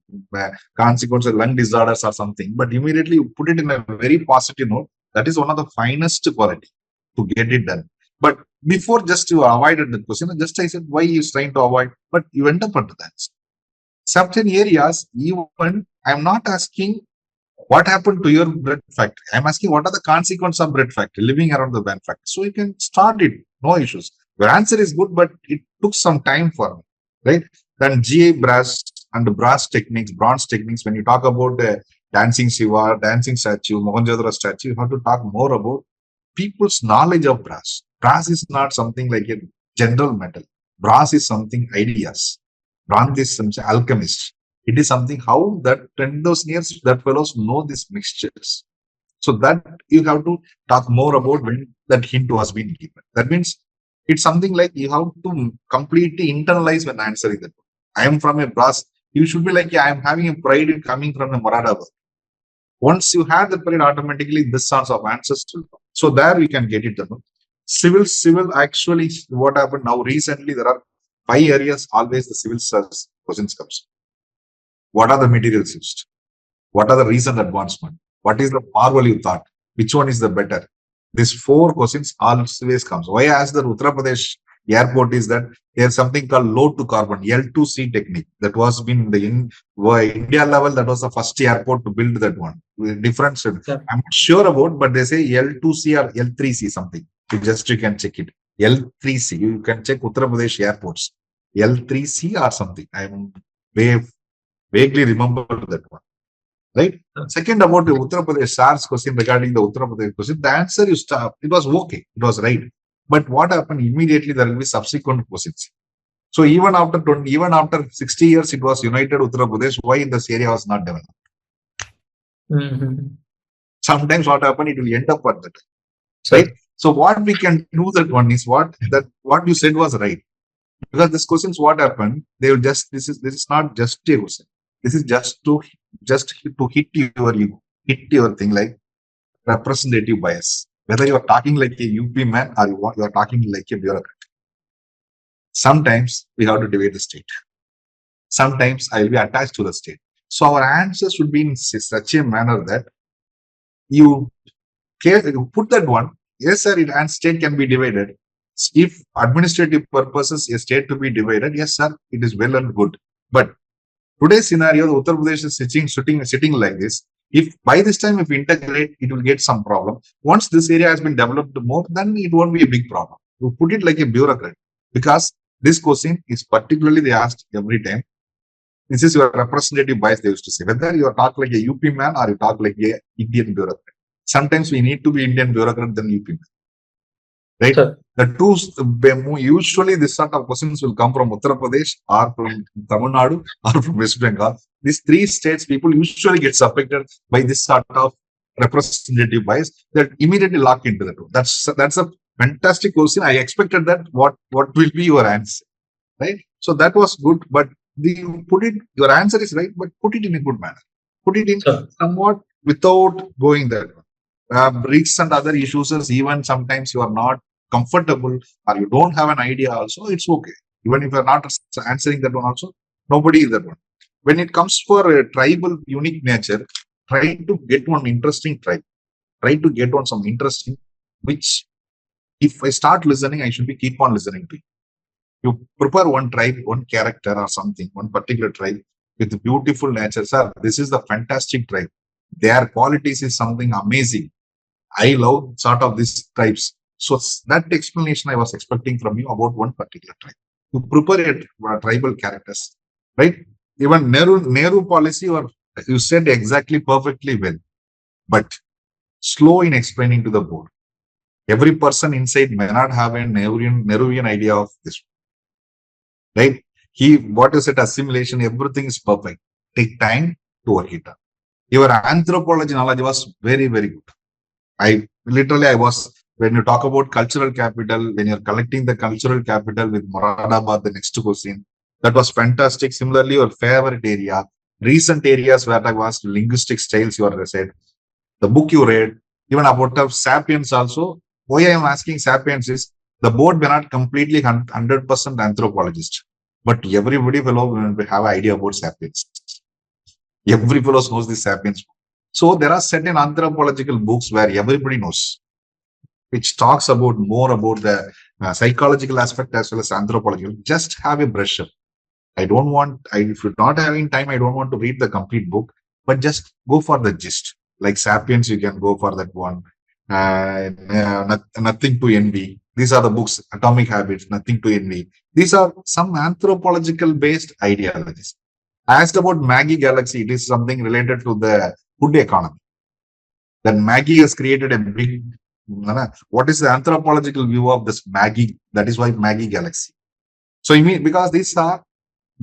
consequences, lung disorders or something, but immediately you put it in a very positive note. That is one of the finest quality to get it done. But before just you avoided the question, just I said, why he is trying to avoid, but you went up into that. Certain areas, even I'm not asking what happened to your bread factory. I'm asking what are the consequences of bread factory, living around the bread factory. So you can start it, no issues. Your answer is good, but it took some time for me, right? Then GA brass and brass techniques, bronze techniques, when you talk about the dancing Shiva, dancing statue, Mohenjo-daro statue, you have to talk more about people's knowledge of brass. Brass is not something like a general metal. Brass is something ideas. Bronze is something alchemist. It is something how that 10,000 years that fellows know these mixtures. So that you have to talk more about when that hint was being given. That means it's something like you have to completely internalize when answering that. I am from a brass. You should be like, yeah, I am having a pride in coming from a Moradabad. Once you have the pride, automatically this sorts of answers will come. So there we can get it done. Civil, actually, what happened now recently, there are 5 areas always the civil service questions comes. What are the materials used? What are the recent advancement? What is the marvel you thought? Which one is the better? These 4 questions always comes. Why I asked the Uttar Pradesh airport is that there's something called load to carbon, L2C technique. That was been in India level, that was the first airport to build that one. Different. Yeah. I'm not sure about, but they say L2C or L3C something. You can check it. L3C. You can check Uttar Pradesh airports. L3C or something. I'm vaguely remember that one. Right? Second, about the Uttar Pradesh SARS question regarding the Uttar Pradesh question, the answer you stop. It was okay. It was right. But what happened immediately? There will be subsequent questions. So even after 20, even after 60 years, it was united Uttar Pradesh. Why this area was not developed? Sometimes what happened, it will end up at that. Right? So what we can do that one is what you said was right. Because this questions what happened, they will just this is not just a question. This is just to hit your ego, hit your thing like representative bias. Whether you are talking like a UP man or you are talking like a bureaucrat. Sometimes we have to divide the state. Sometimes I will be attached to the state. So our answers should be in such a manner that you put that one. Yes, sir, and state can be divided. If administrative purposes, a state to be divided, yes, sir, it is well and good. But today's scenario, the Uttar Pradesh is sitting like this. If by this time, if we integrate, it will get some problem. Once this area has been developed more, then it won't be a big problem. You put it like a bureaucrat, because this question is particularly they asked every time. This is your representative bias, they used to say. Whether you talk like a UP man or you talk like a Indian bureaucrat. Sometimes we need to be Indian bureaucrat than UP man. Right? The two, usually this sort of questions will come from Uttar Pradesh or from Tamil Nadu or from West Bengal. These three states, people usually get affected by this sort of representative bias that immediately lock into that. That's a fantastic question. I expected that. What will be your answer? Right? So that was good, but your answer is right, but put it in a good manner. Put it in somewhat without going that way. Risks and other issues, even sometimes you are not comfortable or you don't have an idea also, it's okay. Even if you're not answering that one also, nobody is that one. When it comes for a tribal unique nature, try to get one interesting tribe. Try to get on some interesting, which if I start listening, I should be keep on listening to you. You prepare one tribe, one character or something, one particular tribe with beautiful nature. Sir, this is the fantastic tribe. Their qualities is something amazing. I love sort of these tribes. So that explanation I was expecting from you about one particular tribe. You prepare tribal characters, right? Even Nehru policy, or you said exactly perfectly well, but slow in explaining to the board. Every person inside may not have a Nehruvian idea of this, right? What you said, assimilation, everything is perfect. Take time to work it out. Your anthropology knowledge was very, very good. I was, when you talk about cultural capital, when you're collecting the cultural capital with Moradabad, the next question, that was fantastic. Similarly, your favorite area, recent areas where I was linguistic styles, you are said, the book you read, even about Sapiens also. Why I am asking Sapiens is the board may not completely 100% anthropologist, but everybody will have an idea about Sapiens. Every fellow knows the Sapiens. So there are certain anthropological books where everybody knows, which talks about more about the psychological aspect as well as anthropological. Just have a brush up. If you're not having time, I don't want to read the complete book, but just go for the gist. Like Sapiens, you can go for that one. Nothing to Envy. These are the books, Atomic Habits, Nothing to Envy. These are some anthropological based ideologies. Asked about Maggie Galaxy, it is something related to the food economy. Then Maggie has created a big, what is the anthropological view of this Maggie? That is why Maggie Galaxy. So because these are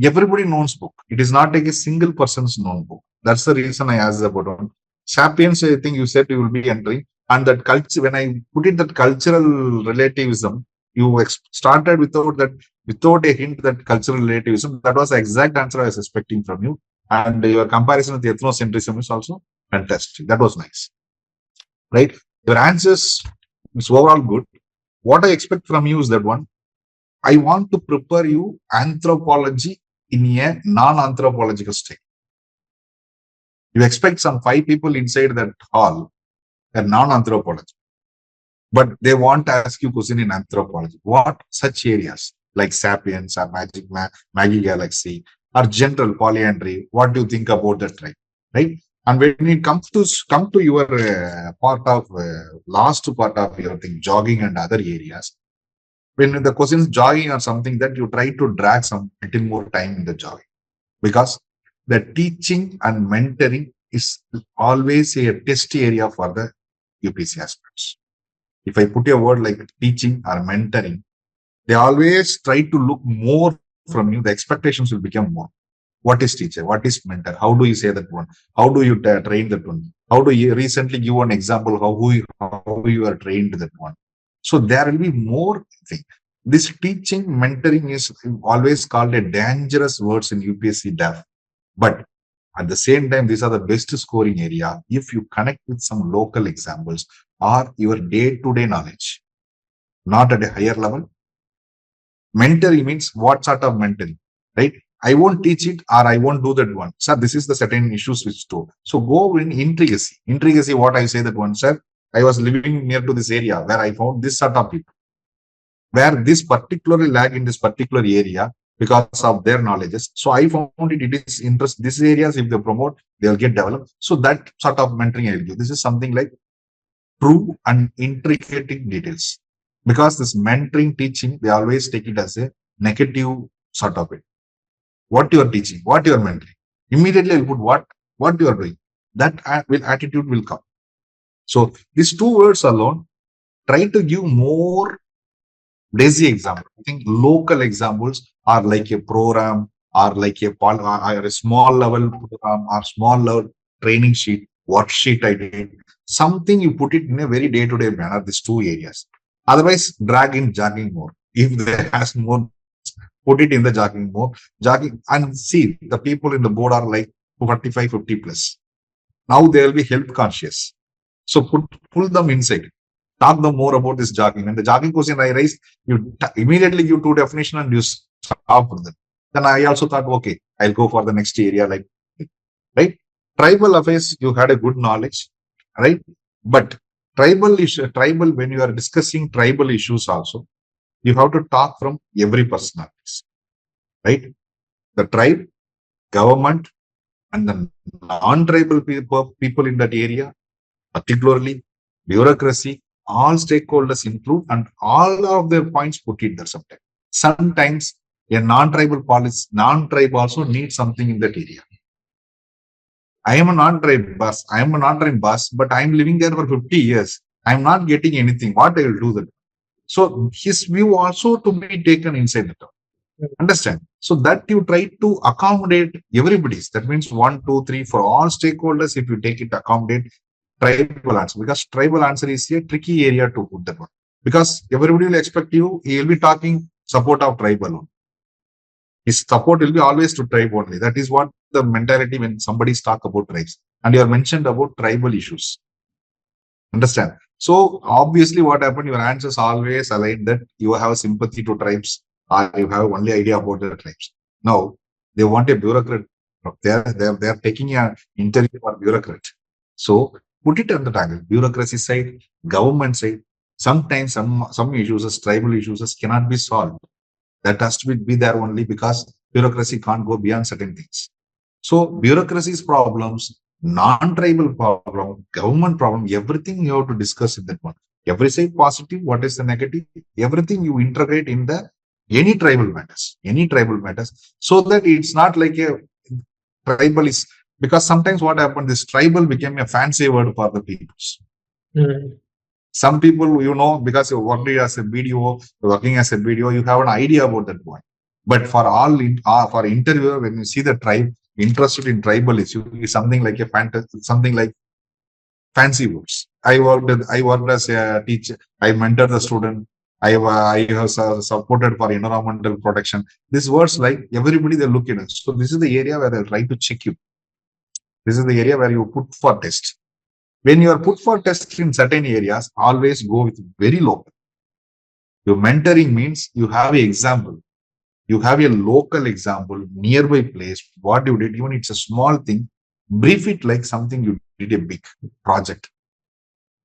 everybody knows book. It is not like a single person's known book. That's the reason I asked about one. Sapiens, I think you said you will be entering. And that culture, when I put in that cultural relativism, you started without a hint that cultural relativism. That was the exact answer I was expecting from you. And your comparison with ethnocentrism is also fantastic. That was nice. Right? Your answers is overall good. What I expect from you is that one, I want to prepare you anthropology in a non-anthropological state. You expect some 5 people inside that hall, a non-anthropology, but they want to ask you question in anthropology. What such areas like Sapiens or Maggie Galaxy or general polyandry? What do you think about that, right? And when it comes to your last part of your thing, jogging and other areas, when the question is jogging or something, that you try to drag some little more time in the jogging, because the teaching and mentoring is always a test area for the UPSC aspirants. If I put a word like teaching or mentoring, they always try to look more from you. The expectations will become more. What is teacher? What is mentor? How do you say that one? How do you train that one? How do you recently give an example how you are trained that one? So there will be more thing. This teaching, mentoring is always called a dangerous words in UPSC DAF. But at the same time, these are the best scoring area if you connect with some local examples or your day-to-day knowledge, not at a higher level. Mentoring means what sort of mentoring, right? I won't teach it or I won't do that one. Sir, this is the certain issues which to. So go in intricacy. Intricacy, what I say that one, sir, I was living near to this area where I found this sort of people, where this particularly lag in this particular area because of their knowledges. So I found it is interest. These areas, if they promote, they'll get developed. So that sort of mentoring I will give. This is something like true and intricate details. Because this mentoring teaching, they always take it as a negative sort of it. What you are teaching, what you are mentoring. Immediately I'll put what you are doing. That attitude will come. So these two words alone, try to give more lazy example. I think local examples are like a program or like a small level program or small level training sheet, worksheet I did. Something you put it in a very day-to-day manner, these two areas. Otherwise, drag in jogging more. If there has more, put it in the jogging more. Jogging and see the people in the board are like 45, 50 plus. Now they will be health conscious. So pull them inside. Talk them more about this jogging. And the jogging question I raised, you immediately give two definition and you stop for them. Then I also thought, okay, I'll go for the next area, like, right? Tribal affairs, you had a good knowledge, right? But tribal when you are discussing tribal issues also, you have to talk from every personalities, right? The tribe, government, and the non-tribal people in that area, particularly bureaucracy, all stakeholders include, and all of their points put it there sometimes. Sometimes a non-tribal policy, non-tribe also needs something in that area. I am a non-tribe boss. I am a non-tribe boss, but I am living there for 50 years. I am not getting anything. What I will do that? So his view also to be taken inside the term. Understand? So that you try to accommodate everybody's. That means 1, 2, 3 for all stakeholders. If you take it, accommodate tribal answer, because tribal answer is a tricky area to put that one. Because everybody will expect you, he will be talking support of tribal. His support will be always to tribe only. That is what the mentality when somebody talk about tribes. And you are mentioned about tribal issues. Understand? So obviously what happened, your answers always align that you have sympathy to tribes or you have only idea about the tribes. Now, they want a bureaucrat. They are taking an interview for bureaucrat. So put it on the angle. Bureaucracy side, government side. Sometimes some issues, tribal issues cannot be solved. That has to be there only because bureaucracy can't go beyond certain things. So bureaucracy's problems, non-tribal problem, government problem, everything you have to discuss in that one. Every side positive, what is the negative? Everything you integrate in the any tribal matters, so that it's not like a tribal is, because sometimes what happened, this tribal became a fancy word for the peoples. Some people, because you're working as a BDO, you have an idea about that one. But for for interviewer, when you see the tribe interested in tribal issue, is something like a fantasy, something like fancy words. I worked as a teacher. I mentored the student. I have supported for environmental protection. These words, like everybody, they look at us. So this is the area where they'll try to check you. This is the area where you put for test. When you are put for test in certain areas, always go with very local. Your mentoring means you have an example. You have a local example, nearby place, what you did, even it's a small thing, brief it like something you did a big project.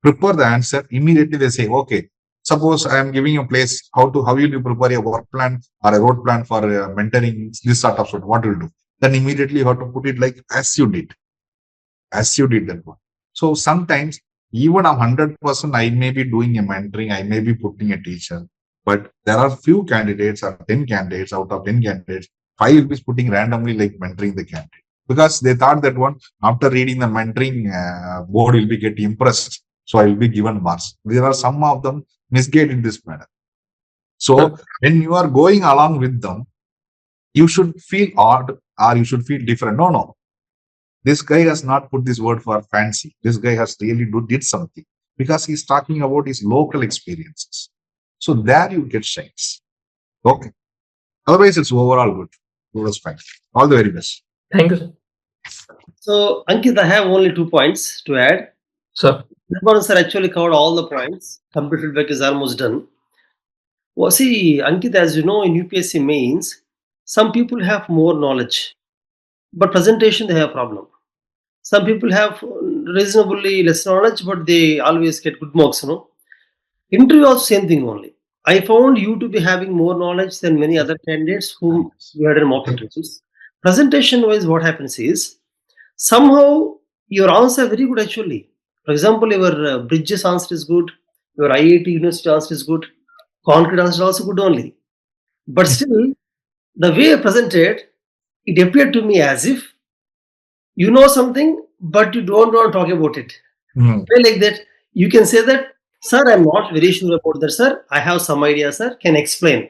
Prepare the answer, immediately they say, okay, suppose I am giving you a place, how will you prepare a work plan or a road plan for mentoring, this sort of what will do. Then immediately you have to put it like as you did that one. So sometimes even 100% I may be doing a mentoring, I may be putting a teacher, But there are few candidates or 10 candidates out of 10 candidates, 5 will be putting randomly like mentoring the candidate because they thought that one after reading the mentoring board will be get impressed. So I will be given marks. There are some of them misguided in this manner. So when you are going along with them, you should feel odd or you should feel different. No. This guy has not put this word for fancy. This guy has really did something because he's talking about his local experiences. So there you get shines. Okay. Otherwise, it's overall good. Good was fine. All the very best. Thank you, sir. So, Ankit, I have only 2 points to add. Sir. Nedumaran sir actually covered all the points. Computer feedback is almost done. Well, see, Ankit, as you know, in UPSC mains, some people have more knowledge, but presentation they have problem. Some people have reasonably less knowledge, but they always get good marks. Interview also same thing only. I found you to be having more knowledge than many other candidates whom we had in mock interviews. Presentation wise, what happens is somehow your answer very good actually. For example, your Bridges answer is good, your IIT University answer is good, concrete answer is also good only. But still, the way I presented, it appeared to me as if you know something, but you don't want to talk about it. Like that, you can say that, sir, I'm not very sure about that, sir. I have some idea, sir. Can explain.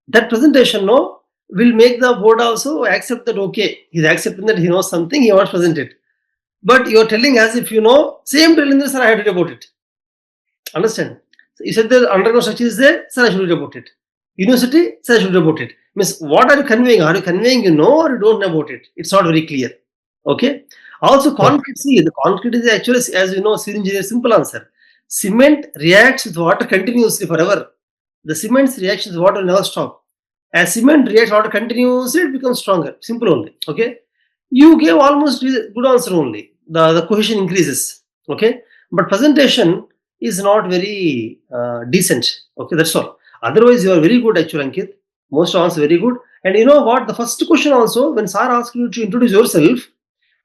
That presentation, no, will make the board also accept that, okay, he's accepting that he knows something, he wants to present it. But you're telling as if you know, same telling this, sir, I had to read about it. Understand? So you said the underground structure is there, sir, I should read about it. University, sir, I should read about it. Means, what are you conveying? Are you conveying you know or you don't know about it? It's not very clear. Okay. Also, concrete, see, the concrete is actually, as you know, civil engineer, simple answer. Cement reacts with water continuously forever. The cement's reaction with water never stop. As cement reacts water continuously, it becomes stronger. Simple only. Okay. You gave almost good answer only. The cohesion increases. Okay. But presentation is not very decent. Okay. That's all. Otherwise, you are very good actually, Ankit. Most answers very good. And you know what? The first question also, when Sir asked you to introduce yourself,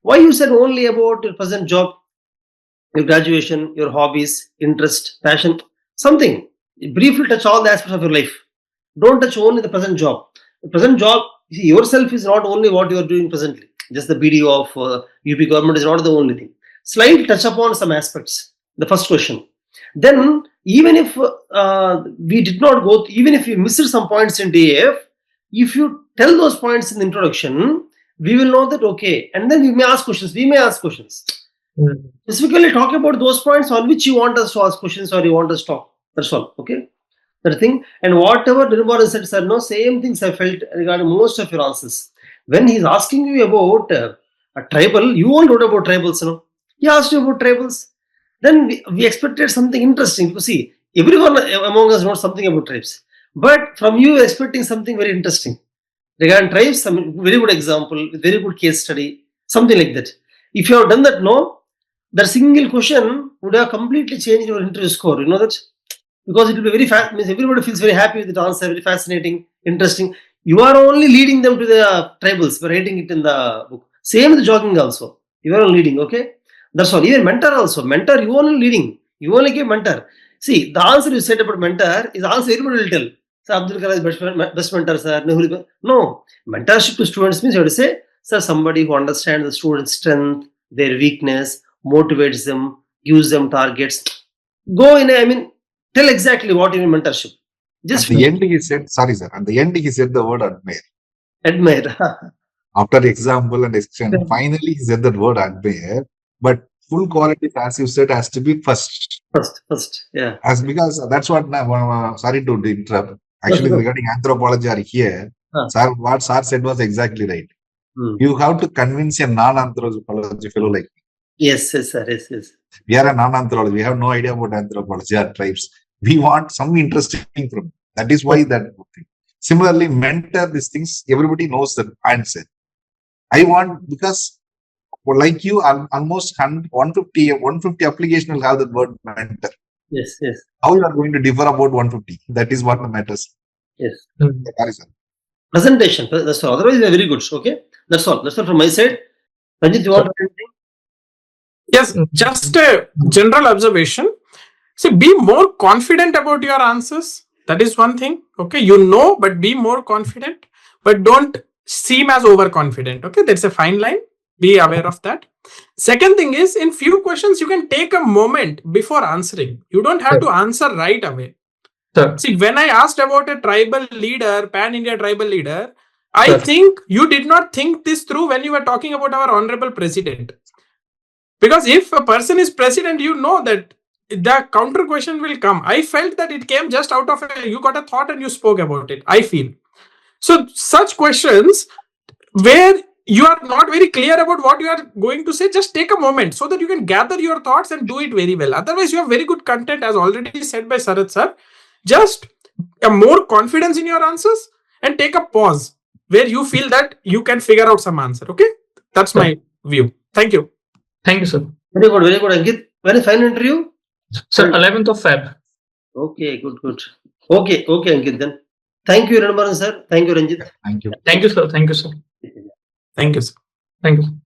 why you said only about your present job, your graduation, your hobbies, interest, passion, something. Briefly touch all the aspects of your life. Don't touch only the present job. The present job, yourself is not only what you are doing presently. Just the BDO of UP government is not the only thing. Slight touch upon some aspects. The first question. Then, even if we did not go, even if we missed some points in DAF, if you tell those points in the introduction, we will know that, okay, and then we may ask questions. Specifically talk about those points on which you want us to ask questions or you want us to talk. That's all. Okay. That thing. And whatever Nedumaran said, sir, no, same things I felt regarding most of your answers. When he's asking you about a tribal, you all wrote about tribals, He asked you about tribals. Then we expected something interesting. Because see, everyone among us knows something about tribes. But from you, expecting something very interesting. Regarding tribes, some very good example, very good case study, something like that. If you have done that, no, that single question would have completely changed your interview score. You know that? Because it will be very fast, means everybody feels very happy with the answer, very fascinating, interesting. You are only leading them to the tribals by writing it in the book. Same with the jogging also. You are only leading, okay? That's all. Even mentor also. Mentor, you only leading. You only give mentor. See, the answer you said about mentor is answer everybody will tell. Sir, Abdul Kalam is best mentor, sir. No. Mentorship to students means you have to say, sir, somebody who understands the student's strength, their weakness, motivates them, gives them targets. Go in, tell exactly what you mean mentorship. Just at the end he said, sorry sir, at the end he said the word admire. Admire. After example and explanation, finally he said that word admire, but full quality, as you said, has to be first. First, yeah. As because that's what, sorry to interrupt. Actually, regarding anthropology are here, sir, what sir said was exactly right. You have to convince a non-anthropology fellow like me. Yes, sir. Yes. We are a non-anthropology. We have no idea about anthropology or tribes. We want some interesting from. That is why that thing. Similarly, mentor these things. Everybody knows the answer. I want, because like you, almost 150 application will have the word mentor. Yes. How you are going to differ about 150? That is what matters. Yes. Presentation. That's all. Otherwise, we are very good. Okay. That's all from my side. Ranjit, you want to add anything? Yes, just a general observation. See, be more confident about your answers. That is one thing. Okay, you know, but be more confident, but don't seem as overconfident. Okay, that's a fine line. Be aware of that. Second thing is, in few questions, you can take a moment before answering. You don't have to answer right away. Sir. See, when I asked about a tribal leader, pan-India tribal leader, I think you did not think this through when you were talking about our honorable president. Because if a person is president, you know that the counter question will come. I felt that it came just out of you got a thought and you spoke about it. I feel. So such questions where you are not very clear about what you are going to say, just take a moment so that you can gather your thoughts and do it very well. Otherwise, you have very good content, as already said by Sarat sir. Just a more confidence in your answers and take a pause where you feel that you can figure out some answer. Okay, that's my view. Thank you. Thank you, sir. Very good, Ankit. When is final interview? Sir, 11th of Feb. Okay, good. Okay, Ankit then. Thank you, Nedumaran sir. Thank you, Ranjit. Thank you. Thank you, sir. Thank you, sir. Thank you, sir. Thank you.